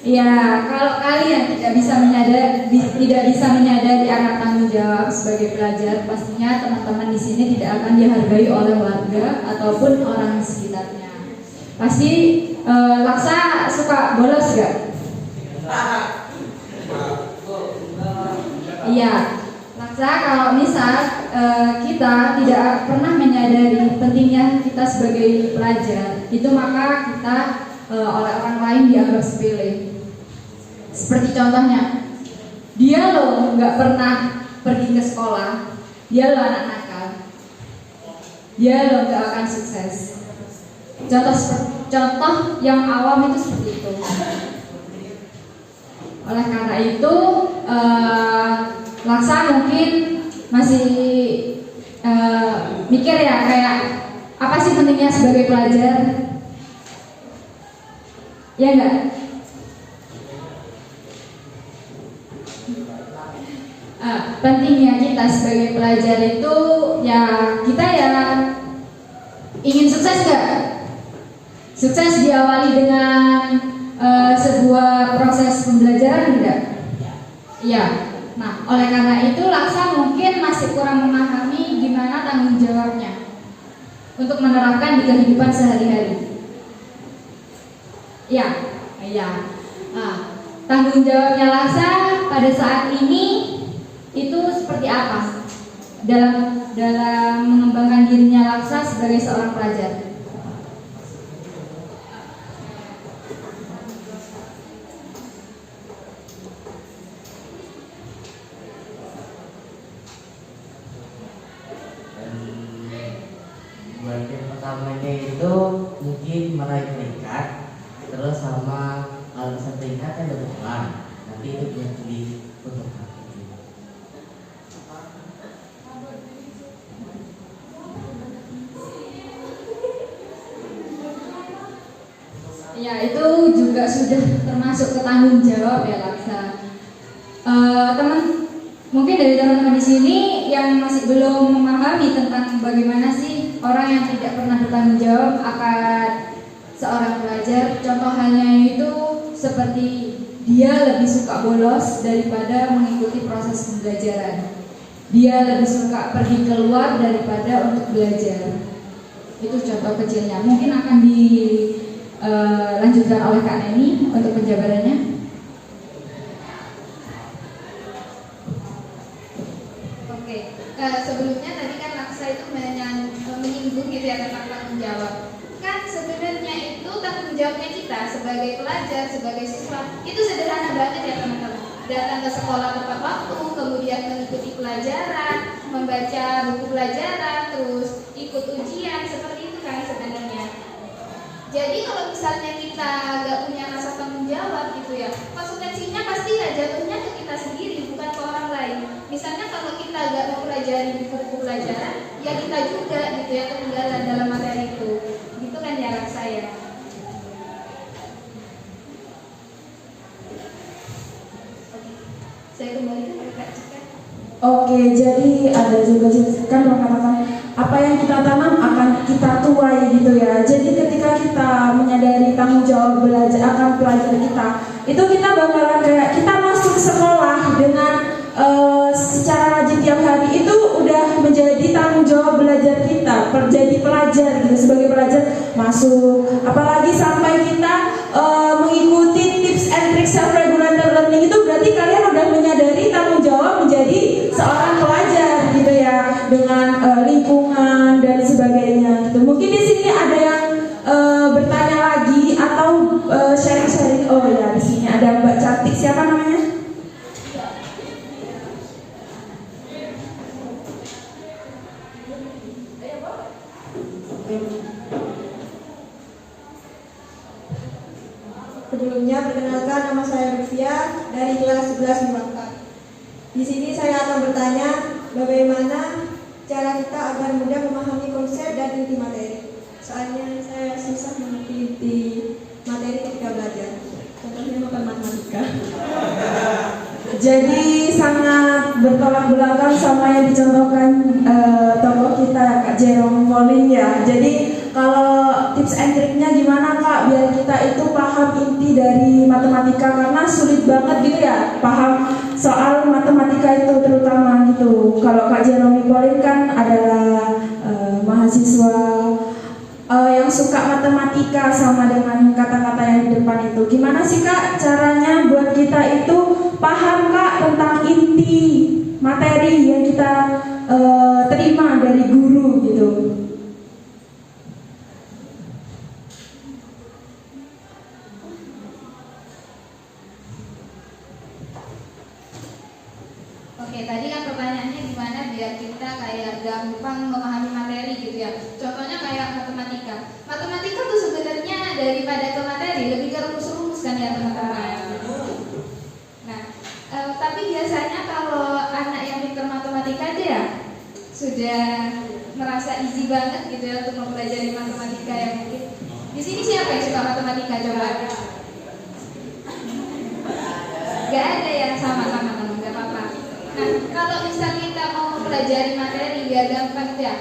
Ya, kalau kalian tidak bisa menyadari akan tanggung jawab sebagai pelajar, pastinya teman-teman di sini tidak akan dihargai oleh warga ataupun orang sekitarnya. Pasti Laksa suka bolos gak? Iya. Laksa, kalau misal kita tidak pernah menyadari pentingnya kita sebagai pelajar, itu maka kita oleh orang lain dianggap sepele. Seperti contohnya, dia loh nggak pernah pergi ke sekolah, dia loh anak nakal, dia loh nggak akan sukses. Contoh yang awam itu seperti itu. Oleh karena itu, Laksa mungkin masih mikir ya kayak apa sih pentingnya sebagai pelajar? Ya enggak? Pentingnya kita sebagai pelajar itu ya kita ya ingin sukses enggak? Sukses diawali dengan sebuah proses pembelajaran enggak? Iya. Nah, oleh karena itu Laksa mungkin masih kurang memahami gimana tanggung jawabnya untuk menerapkan di kehidupan sehari-hari. Iya. Nah, tanggung jawabnya Laksa pada saat ini itu seperti apa dalam mengembangkan dirinya Laksa sebagai seorang pelajar? Buat yang pertamanya itu mungkin meraih peringkat, terus sama alasan peringkat kan udah pelan, nanti itu buat untuk Ya, itu juga sudah termasuk ke tanggung jawab ya Laksa. Mungkin dari teman-teman di sini yang masih belum memahami tentang bagaimana sih orang yang tidak pernah bertanggung jawab akan seorang pelajar. Contoh halnya itu seperti dia lebih suka bolos daripada mengikuti proses pembelajaran. Dia lebih suka pergi keluar daripada untuk belajar. Itu contoh kecilnya. Mungkin akan dilanjutkan oleh Kak Neni untuk penjabarannya. Sebelumnya tadi kan Laksa itu menyinggung gitu ya tentang tanggung jawab. Kan sebenarnya itu tanggung jawabnya kita sebagai pelajar, sebagai siswa itu sederhana banget ya teman-teman. Datang ke sekolah tepat waktu, kemudian mengikuti pelajaran, membaca buku pelajaran, terus ikut ujian, seperti itu kan sebenarnya. Jadi kalau misalnya kita nggak punya rasa tanggung jawab gitu ya, konsekuensinya pasti ya jatuhnya ke kita sendiri, bukan ke orang lain. Misalnya kalau kita nggak mempelajari buku-buku pelajaran, ya kita juga gitu ya ketinggalan dalam materi itu. Gitu kan ya saya. Saya kembali ke Kak Cika. Oke, jadi ada juga kan mengatakan apa yang kita tanam akan kita tuai gitu ya. Jadi ketika kita menyadari tanggung jawab belajar akan pelajar kita, itu kita bakalan kayak kita masuk sekolah dengan secara rajin tiap hari itu udah menjadi tanggung jawab belajar kita, jadi pelajar gitu, sebagai pelajar masuk, apalagi sampai kita mengikuti tips and tricks self regulated learning itu berarti kalian udah menyadari tanggung jawab menjadi seorang pelajar gitu ya, dengan lingkungan dan sebagainya gitu. Mungkin di sini ada yang bertanya lagi atau sharing-sharing. Oh ya, di sini ada Mbak cantik, siapa namanya? Sebelumnya perkenalkan, nama saya Rufia dari kelas 11 Muraka. Di sini saya akan bertanya bagaimana cara kita agar mudah memahami konsep dan inti materi. Soalnya saya susah mengerti inti materi ketika belajar. Contohnya matematika. Jadi sangat bertolak belakang sama yang dicontohkan tokoh kita Kak Jerome Pauline ya. Jadi kalau tips and triknya gimana Kak biar kita itu paham inti dari matematika, karena sulit banget gitu ya paham soal matematika itu terutama gitu. Kalau Kak Jerome Pauline kan adalah mahasiswa yang suka matematika sama dengan kata-kata yang di depan itu. Gimana sih Kak caranya buat kita itu paham Kak tentang inti materi yang kita terima dari guru gitu? Oke, tadi kan pertanyaannya gimana biar kita kayak gampang memahami materi gitu ya. Contohnya kayak matematika. Matematika tuh sebenarnya daripada ke materi lebih ke rumus-rumus kan ya teman-teman. Nah, tapi biasanya kalau anak yang pintar matematika aja ya sudah merasa easy banget gitu ya untuk mempelajari matematika yang mungkin. Di sini siapa yang suka matematika coba? Gak ada yang sama-sama teman, gak apa-apa. Nah, kalau misal kita mau mempelajari materi biar gampang ya,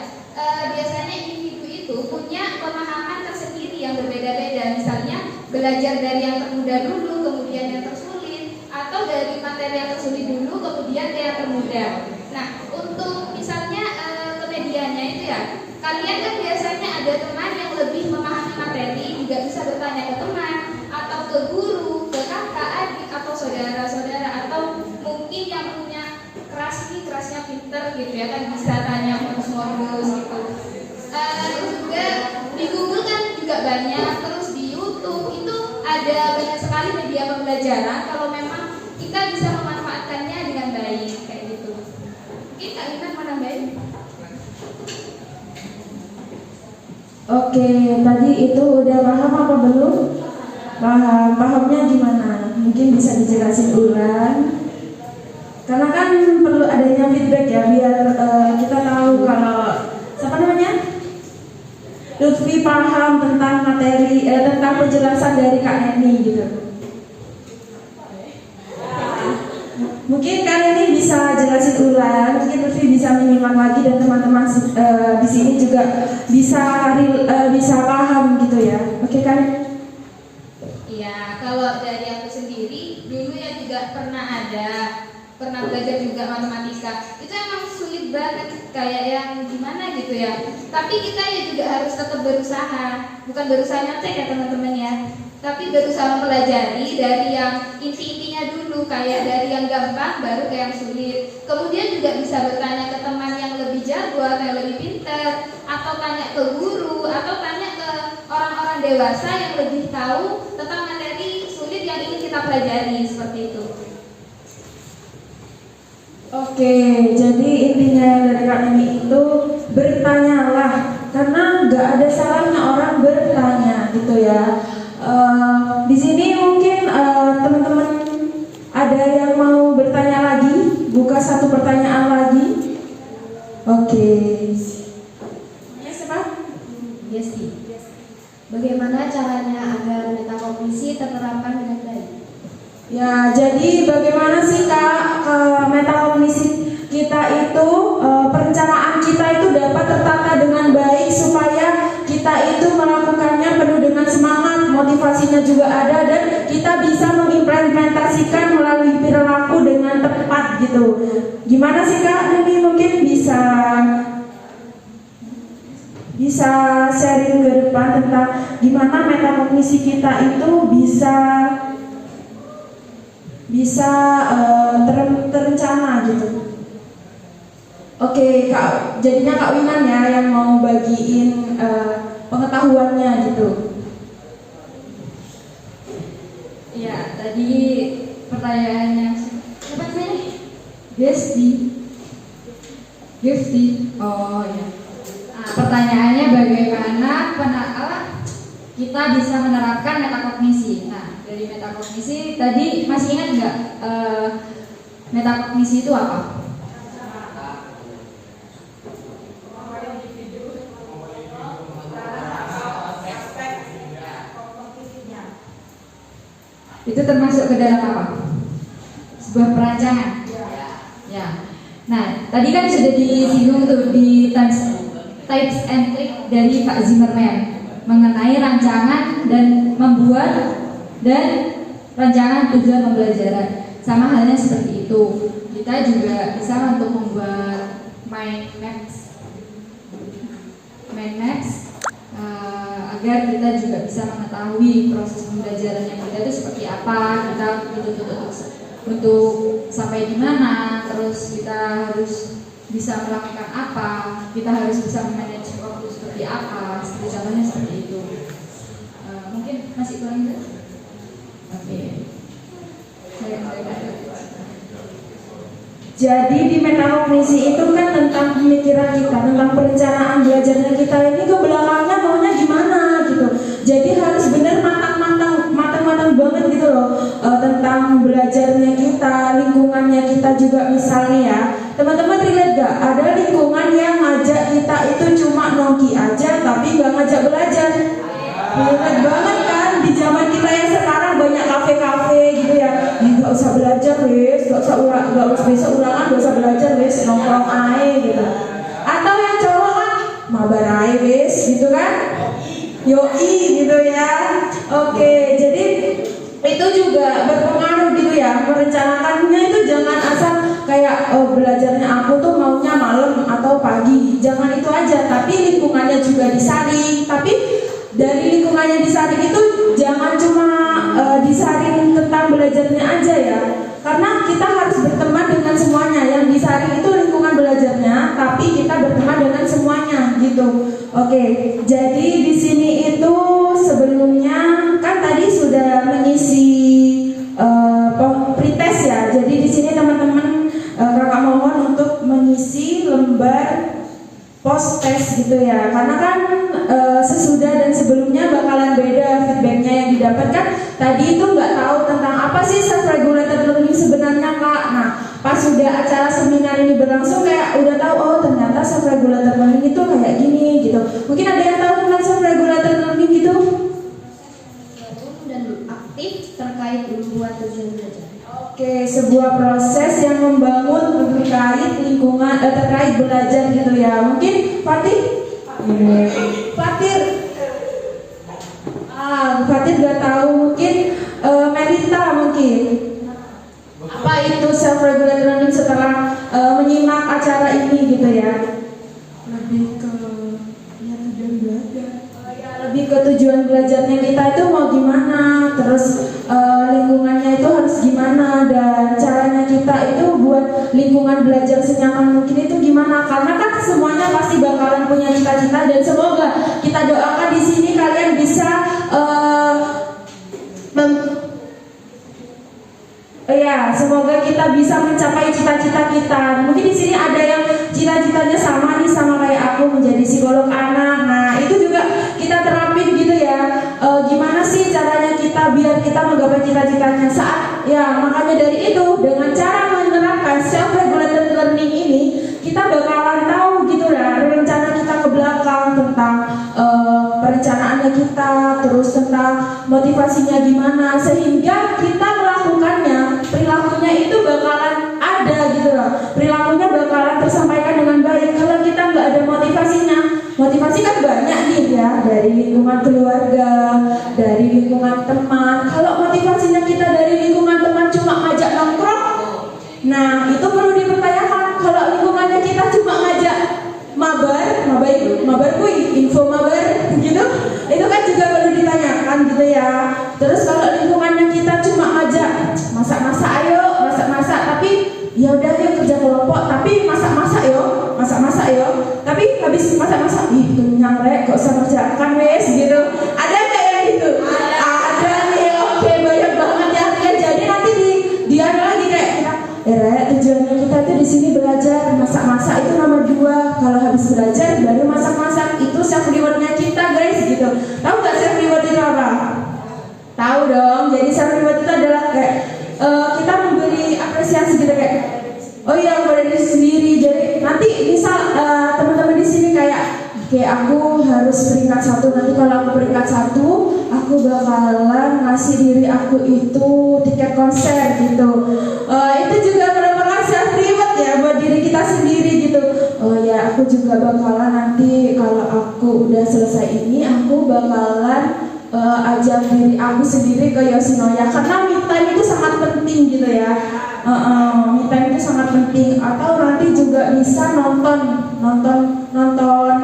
biasanya individu itu punya pemahaman tersendiri yang berbeda-beda. Misalnya belajar dari yang termudah dulu, kemudian yang tersulit, atau dari materi yang tersulit dulu, kemudian ke yang termudah. Nah, untuk misalnya kemedianya itu ya, kalian kan biasanya ada teman yang lebih memahami materi, juga bisa bertanya ke teman, atau ke guru, ke kakak, adik, atau saudara-saudara, atau mungkin yang punya kerasnya pinter gitu ya kan bisa tanya modus-modus gitu. Juga di Google kan juga banyak, terus di YouTube itu ada banyak sekali media pembelajaran kalau memang kita bisa memanfaatkannya dengan baik kayak gitu. Mungkin Kak Iman mau nambahin? Oke, tadi itu udah paham apa belum? Pahamnya gimana? Mungkin bisa dijelasin ulang. Karena kan perlu adanya feedback ya biar kita tahu kalau siapa namanya? Lutfi paham tentang materi tentang penjelasan dari Kak Neni gitu. Mungkin Kak Neni bisa jelasin ulang, mungkin Lutfi bisa menyimak lagi dan teman-teman di sini juga bisa paham gitu ya. Oke kan? Iya, kalau dari aku sendiri dulu ya juga pernah belajar juga matematika. Itu emang sulit banget, kayak yang gimana gitu ya. Tapi kita ya juga harus tetap berusaha, bukan berusaha nyontek ya teman-teman ya. Tapi berusaha mempelajari dari yang inti-intinya dulu, kayak dari yang gampang baru ke yang sulit. Kemudian juga bisa bertanya ke teman yang lebih jago atau yang lebih pintar, atau tanya ke guru, atau tanya ke orang-orang dewasa yang lebih tahu tentang materi sulit yang ingin kita pelajari, seperti itu. Oke, jadi intinya dari Kak Neni itu bertanyalah, karena nggak ada salahnya orang bertanya gitu ya. Di sini mungkin teman-teman ada yang mau bertanya lagi, buka satu pertanyaan lagi. Oke. Ya siapa? Yesi. Bagaimana caranya agar metakognisi terterapkan dengan baik? Ya, jadi bagaimana sih Kak metakognisi kita itu, perencanaan kita itu dapat tertata dengan baik supaya kita itu melakukannya penuh dengan semangat, motivasinya juga ada, dan kita bisa mengimplementasikan melalui perilaku dengan tepat gitu. Gimana sih Kak? Ini mungkin bisa sharing ke depan tentang gimana metakognisi kita itu bisa terencana gitu. Oke, Kak, jadinya Kak Winan ya yang mau bagiin pengetahuannya gitu. Ya, tadi pertanyaannya siapa sih? Gesti. Oh ya. Nah, pertanyaannya bagaimana kita bisa menerapkan metakognisi. Nah, dari metakognisi tadi masih ingat nggak metakognisi itu apa? Itu termasuk ke dalam apa? Sebuah perancangan. Ya. Nah, tadi kan sudah disinggung tuh di types and trick dari Pak Zimmerman mengenai rancangan dan membuat dan rancangan tujuan pembelajaran. Sama halnya seperti itu. Kita juga bisa untuk membuat mind maps agar kita juga bisa mengetahui proses pembelajaran yang kita itu seperti apa, kita dituntut untuk sampai di mana, terus kita harus bisa melakukan apa, kita harus bisa memanage waktu seperti apa, seperti contohnya seperti itu. Mungkin masih kurang jelas? Oke. Jadi di metakognisi itu kan tentang pemikiran kita, tentang perencanaan belajarnya kita ini ke belakangnya maunya gimana gitu. Jadi harus benar matang banget gitu loh tentang belajarnya kita, lingkungannya kita juga misalnya ya. Teman-teman relate gak? Ada lingkungan yang ngajak kita itu cuma nongki aja tapi gak ngajak belajar. Relate banget kan di zaman kita yang sekarang banyak kafe-kafe gitu ya. Gak usah belajar wes, gak usah besok ulangan, gak usah belajar wes, nongkrong aja gitu. Atau yang cowok kan mabar aja wes gitu kan. Yoi gitu ya. Oke, jadi itu juga berpengaruh gitu ya. Merencanakannya itu jangan asal kayak belajarnya aku tuh maunya malam atau pagi. Jangan itu aja, tapi lingkungannya juga disaring. Tapi dari lingkungannya disaring itu jangan cuma disaring tentang belajarnya aja ya. Karena kita harus berteman dengan semuanya. Yang disaring itu lingkungan belajarnya, tapi kita berteman dengan semuanya gitu. Oke, jadi di sini itu sebelumnya kan tadi sudah mengisi pretest ya. Jadi di sini teman-teman kakak mohon untuk mengisi lembar post test gitu ya. Karena kan sesudah dan sebelumnya bakalan beda feedbacknya yang didapatkan. Tadi itu nggak tahu tentang apa sih self-regulated learning sebenarnya Kak. Nah, pas sudah acara seminar ini berlangsung kayak udah tahu oh ternyata self-regulated learning itu kayak gini gitu. Mungkin ada yang tahu tentang self-regulated learning gitu? Dan aktif terkait membuat tujuan belajar. Oke, sebuah proses yang membangun terkait lingkungan terkait belajar gitu ya. Mungkin Fatih? Fatih gak tahu, mungkin Melita mungkin. Apa itu self-regulated learning setelah menyimak acara ini gitu ya? Lebih ke tujuan belajar. Lebih ke tujuan belajarnya kita itu mau gimana, terus lingkungannya itu harus gimana, dan caranya kita itu buat lingkungan belajar senyaman mungkin itu gimana. Karena kan semuanya pasti bakalan punya cita-cita, dan semoga kita doakan di sini kalian bisa semoga kita bisa mencapai cita-cita kita. Mungkin di sini ada yang cita-citanya sama nih sama kayak aku, menjadi psikolog anak. Nah, itu juga kita terapin gitu ya. Gimana sih caranya kita biar kita menggapai cita-citanya saat ya, makanya dari itu dengan cara menerapkan self-regulated learning ini kita bakalan tahu gitu lah rencana kita ke belakang tentang perencanaannya kita, terus tentang motivasinya gimana, sehingga kita melakukannya, perilakunya itu bakalan ada gitu loh, perilakunya bakalan tersampaikan dengan baik. Kalau kita nggak ada motivasinya, motivasi kan banyak nih ya, dari lingkungan keluarga, dari lingkungan teman. Kalau motivasinya kita dari lingkungan teman cuma ngajak nongkrong, nah itu tapi habis masak-masak, ih kenyang rek, gak usah kerjakan wes gitu. Ada nggak yang gitu? Ada nih, oke banyak banget ya. Jadi nanti dia lagi kayak kita, rek tujuannya kita tuh di sini belajar masak-masak itu nomor 2. Kalau habis belajar baru masak-masak, itu self rewardnya kita guys gitu. Tahu nggak self reward itu apa? Tahu dong. Jadi self reward itu adalah kayak kita memberi apresiasi gitu kayak, oh iya kepada diri sendiri. Jadi nanti misal teman-teman di sini kayak aku harus peringkat 1. Nanti kalau aku peringkat 1, aku bakalan ngasih diri aku itu tiket konser gitu. Itu juga merupakan self reward ya buat diri kita sendiri gitu. Oh ya, aku juga bakalan nanti kalau aku udah selesai ini, aku bakalan ajak diri aku sendiri ke Yoshinoya, karena me time itu sangat penting gitu ya. Me time itu sangat penting. Atau nanti juga bisa nonton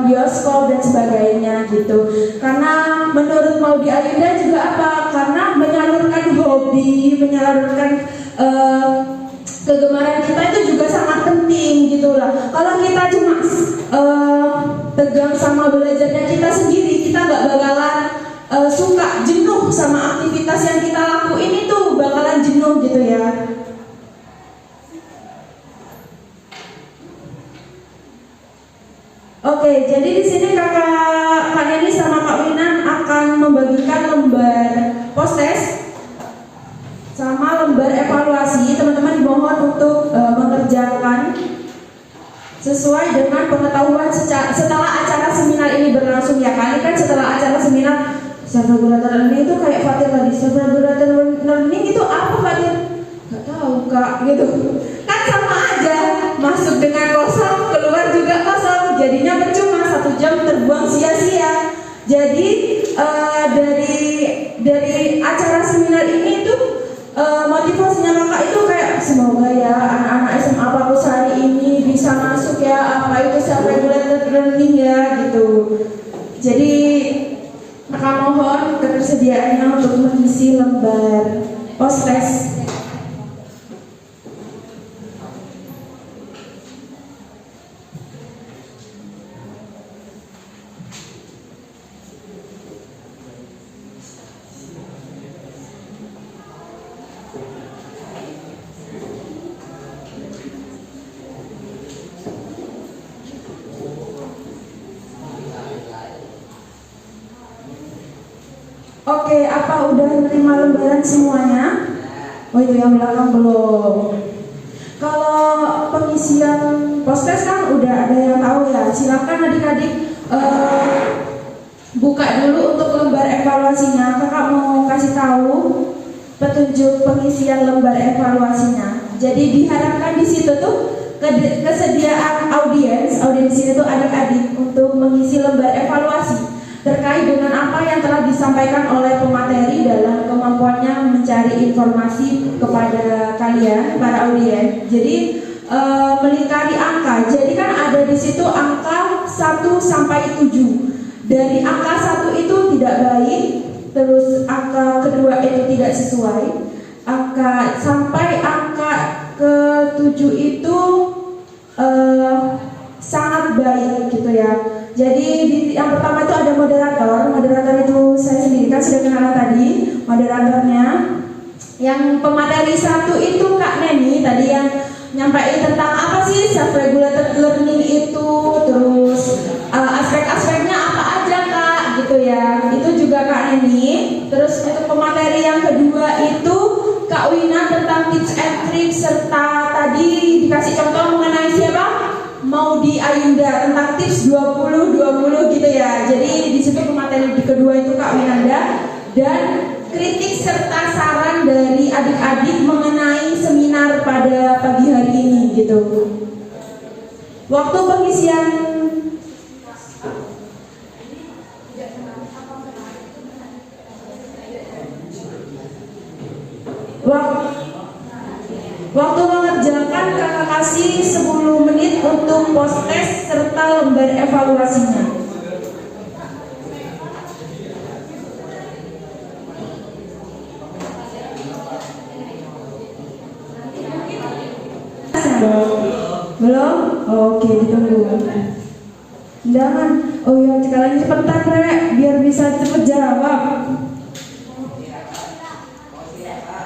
bioskop dan sebagainya gitu. Karena menurut Maudy Ayunda juga apa? Karena menyalurkan hobi, menyalurkan kegemaran kita itu juga sangat penting gitu lah. Kalau kita cuma tegang sama belajarnya kita sendiri, kita nggak bakalan suka, jenuh sama aktivitas yang kita lakuin, itu bakalan jenuh gitu ya. Oke, jadi di sini Kak Neni sama Kak Winan akan membagikan lembar postes sama lembar evaluasi. Teman-teman dimohon untuk mengerjakan sesuai dengan pengetahuan setelah acara seminar ini berlangsung ya. Kali kan setelah acara seminar self-regulated learning itu kayak Fatir tadi, self-regulated learning itu apa Fatir? Gak tahu Kak gitu. Kan sama aja, masuk dengan kosong, keluar juga kosong, jadinya percuma, 1 jam terbuang sia-sia. Jadi dari acara seminar ini itu motivasinya kakak itu kayak semoga ya anak-anak SMA Papus hari ini bisa masuk ya apa itu self-regulated learning ya gitu. Jadi kakak mohon ketersediaannya untuk mengisi lembar postes. Oke, apa udah menerima lembaran semuanya? Oh itu yang belakang belum. Kalau pengisian postes kan udah ada yang tahu ya. Silakan adik-adik buka dulu untuk lembar evaluasinya. Kakak mau kasih tahu petunjuk pengisian lembar evaluasinya. Jadi diharapkan di situ tuh kesediaan audiens di sini tuh adik-adik untuk mengisi lembar evaluasi terkait dengan apa yang telah disampaikan oleh pemateri dalam kemampuannya mencari informasi kepada kalian para audiens. Jadi melingkari angka. Jadi kan ada di situ angka 1 sampai 7. Dari angka 1 itu tidak baik, terus angka kedua itu tidak sesuai. Sampai angka ke-7 itu sangat baik gitu ya. Jadi yang pertama itu ada moderator. Moderator itu saya sendiri kan sudah kenalan tadi. Moderatornya yang pemateri 1 itu Kak Neni tadi yang nyampaikan tentang apa sih self-regulated learning itu, terus aspek-aspeknya apa aja Kak gitu ya. Itu juga Kak Neni. Terus untuk pemateri yang kedua itu Kak Wina tentang tips and tricks, serta tadi dikasih contoh mengenai siapa? Maudy Ayunda tentang tips 20-20 gitu ya. Jadi di situ pemateri kedua itu Kak Winanda, dan kritik serta saran dari adik-adik mengenai seminar pada pagi hari ini gitu. Waktu pengisian waktu mengerjakan kakak kasih 10 menit untuk postes serta lembar evaluasinya. Belum? Oke, ditunggu. Undangan. Oh iya, sekarang cepetan Rek, biar bisa cepet jawab.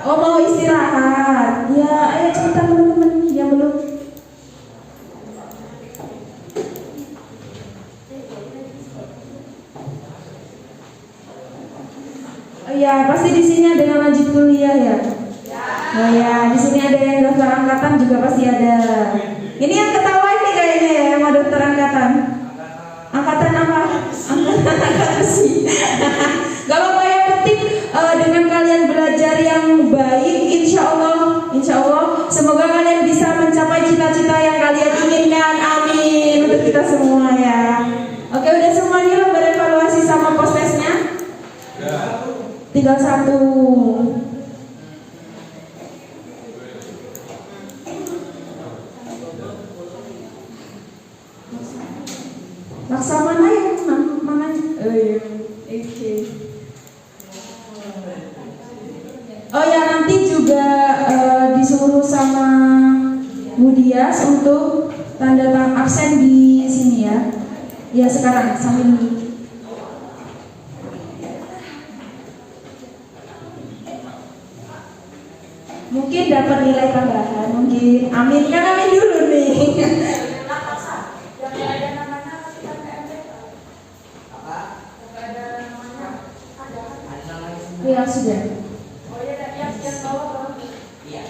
Oh mau istirahat. Ya, ayo cepetan teman-teman yang belum. Oh ya, pasti di sini ada yang lanjut kuliah ya. Oh ya, di sini ada yang daftar angkatan juga pasti ada. Ini yang ketawa ini kayaknya ya, yang mau daftar angkatan. Angkatan apa? Angkatan besi. Gak apa-apa, yang penting dengan kalian belajar yang baik, insya Allah, semoga kalian bisa mencapai cita-cita yang kalian inginkan. Amin untuk kita semua ya. Oke, udah semuanya lo berevaluasi sama postesnya? Tinggal satu. Laksamana yang mana? Oh iya, oke. Oh ya, nanti juga disuruh sama Budias untuk tanda tangan absen di sini ya. Ya sekarang sambil mungkin dapat nilai tambahan, mungkin. Amin kan, amin dulu nih. Ya sudah. Oh ya, yang bawa iya.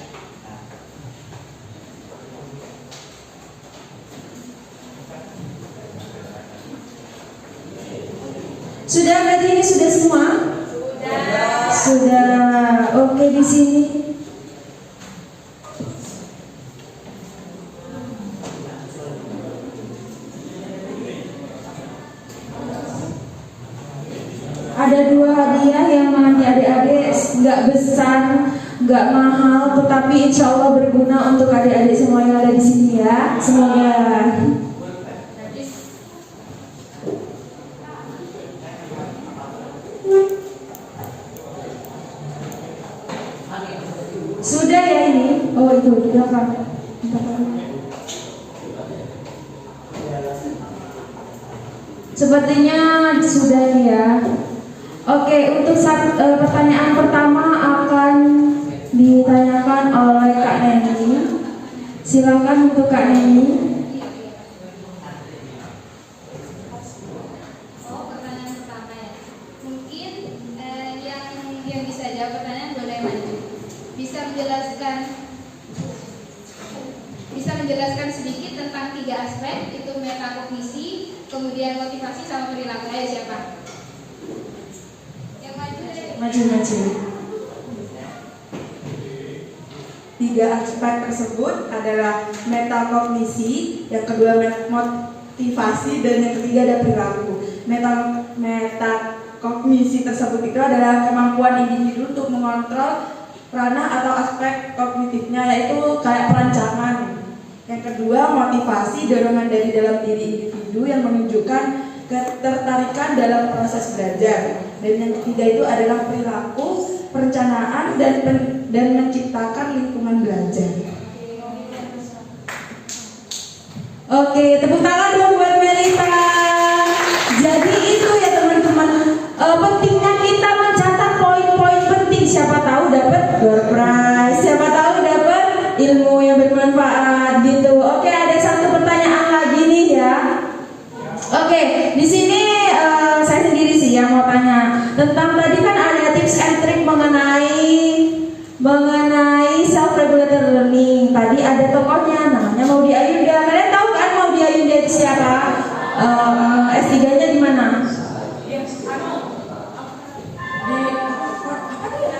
Sudah, berarti ini sudah semua? Sudah. Oke, di sini. Ada 2 hadiah yang nanti adik-adik nggak besar, nggak mahal, tetapi insya Allah berguna untuk adik-adik semua yang ada di sini ya. Semoga. Sudah ya ini? Oh itu di belakang. Sepertinya sudah ya. Oke, untuk pertanyaan pertama akan ditanyakan oleh Kak Neni. Silakan untuk Kak Neni. Oh, pertanyaan pertama ya. Mungkin yang bisa jawab pertanyaan boleh maju. Bisa menjelaskan sedikit tentang 3 aspek, itu metakognisi, kemudian motivasi sama perilaku. Ayo siapa? Maju. 3 aspek tersebut adalah metakognisi, yang kedua motivasi, dan yang ketiga ada perilaku. Metakognisi tersebut itu adalah kemampuan individu untuk mengontrol ranah atau aspek kognitifnya, yaitu kayak perancangan. Yang kedua motivasi, dorongan dari dalam diri individu yang menunjukkan ketertarikan dalam proses belajar. Dan yang ketiga itu adalah perilaku, perencanaan, dan menciptakan lingkungan belajar. Oke, tepuk tangan dong buat Melita. Jadi itu ya teman-teman, pentingnya kita mencatat poin-poin penting. Siapa tahu dapat door prize, siapa tahu dapat ilmu yang bermanfaat gitu. Oke, ada satu pertanyaan lagi nih ya. Oke, di sini saya sendiri sih yang mau tanya tentang tadi kan ada tips and trick mengenai self regulated learning. Tadi ada tokohnya namanya Maudy Ayunda. Kalian tahu kan Maudy Ayunda itu siapa? S3-nya di mana?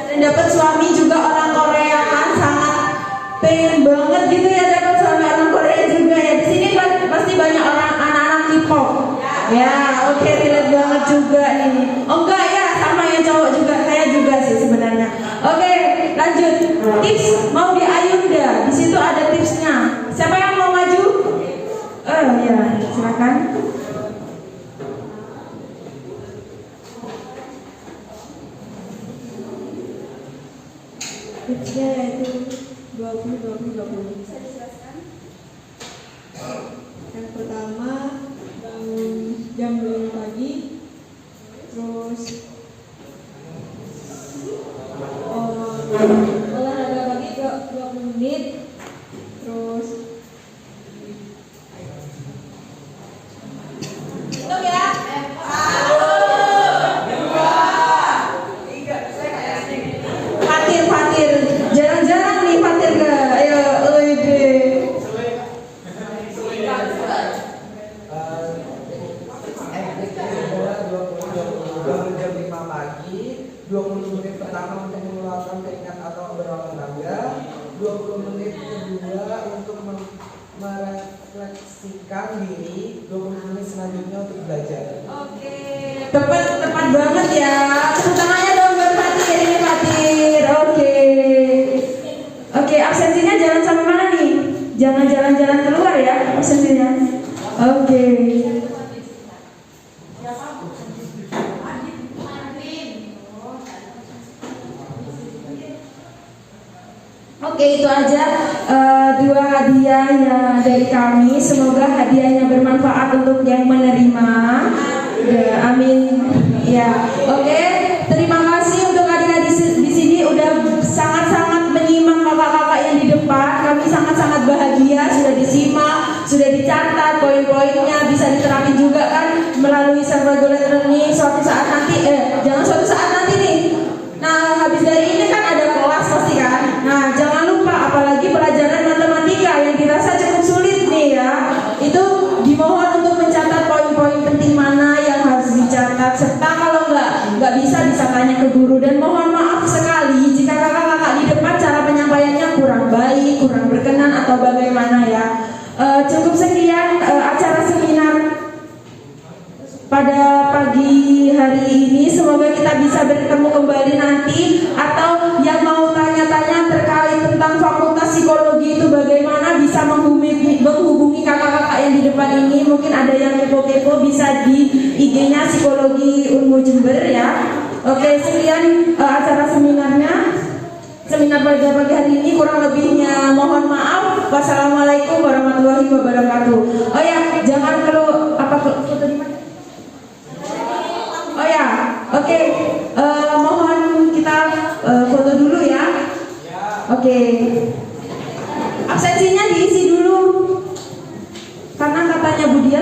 Dan dapat suami juga orang Korea kan, sangat pengen banget gitu ya dapat suami orang Korea juga ya. Di sini pasti banyak orang anak-anak K-pop. Ya, oke, relate banget juga ini. Oh enggak ya, sama yang cowok juga, saya juga sih sebenarnya. Oke, lanjut. Tips Maudy Ayunda. Di situ ada tipsnya. Siapa yang mau maju? Ya, silakan. Tipsnya yaitu 20-20-20. Yang pertama, Hitung ya. Fatir. Jarang-jarang nih Fatir nggak. Ayo, ide. Jam 5 pagi, 20 menit pertama untuk mengeluarkan keringat atau berolahraga, 20 menit kedua untuk merefleksikan diri, 20 menit selanjutnya untuk belajar. Oke, tepat banget ya. Tepuk tangannya dong buat Fatir, ini Fatir. Oke, absensinya jangan sampai mana nih? Jangan jalan-jalan keluar ya absensinya. Oke. Oke, itu aja dua hadiah yang dari kami. Semoga hadiahnya bermanfaat untuk yang menerima. Ya, amin. Ya, oke. Terima kasih untuk adik-adik di sini udah sangat-sangat menyimak kakak-kakak yang di depan. Kami sangat-sangat bahagia sudah disimak, sudah dicatat poin-poinnya, bisa diterapin juga kan melalui self-regulate learning. Suatu saat nanti, jangan suatu saat nanti nih. Nah, habis dari ini kan ada kelas pasti kan. Nah, jangan lupa apalagi pelajaran matematika yang dirasa cukup sulit nih ya. Itu dimohon untuk mencatat poin-poin penting mana yang harus dicatat, serta kalau nggak bisa tanya ke guru. Dan mohon maaf sekali jika kakak-kakak di depan cara penyampaiannya kurang baik, kurang berkenan atau bagaimana ya. Cukup sekian acara seminar pada pagi hari ini. Semoga kita bisa bertemu kembali nanti. Atau yang mau tanya-tanya terkait tentang fakultas psikologi itu bagaimana, bisa menghubungi kakak-kakak yang di depan ini. Mungkin ada yang kepo-kepo, bisa di IG-nya Psikologi Unmu Jember ya. Oke, sekian acara seminarnya. Seminar pada pagi hari ini, kurang lebihnya mohon maaf. Wassalamualaikum warahmatullahi wabarakatuh. Oh ya, jangan perlu foto di mana? Oh ya, oke. Mohon kita foto dulu ya. Oke. Absensinya diisi dulu. Karena katanya Bu Dia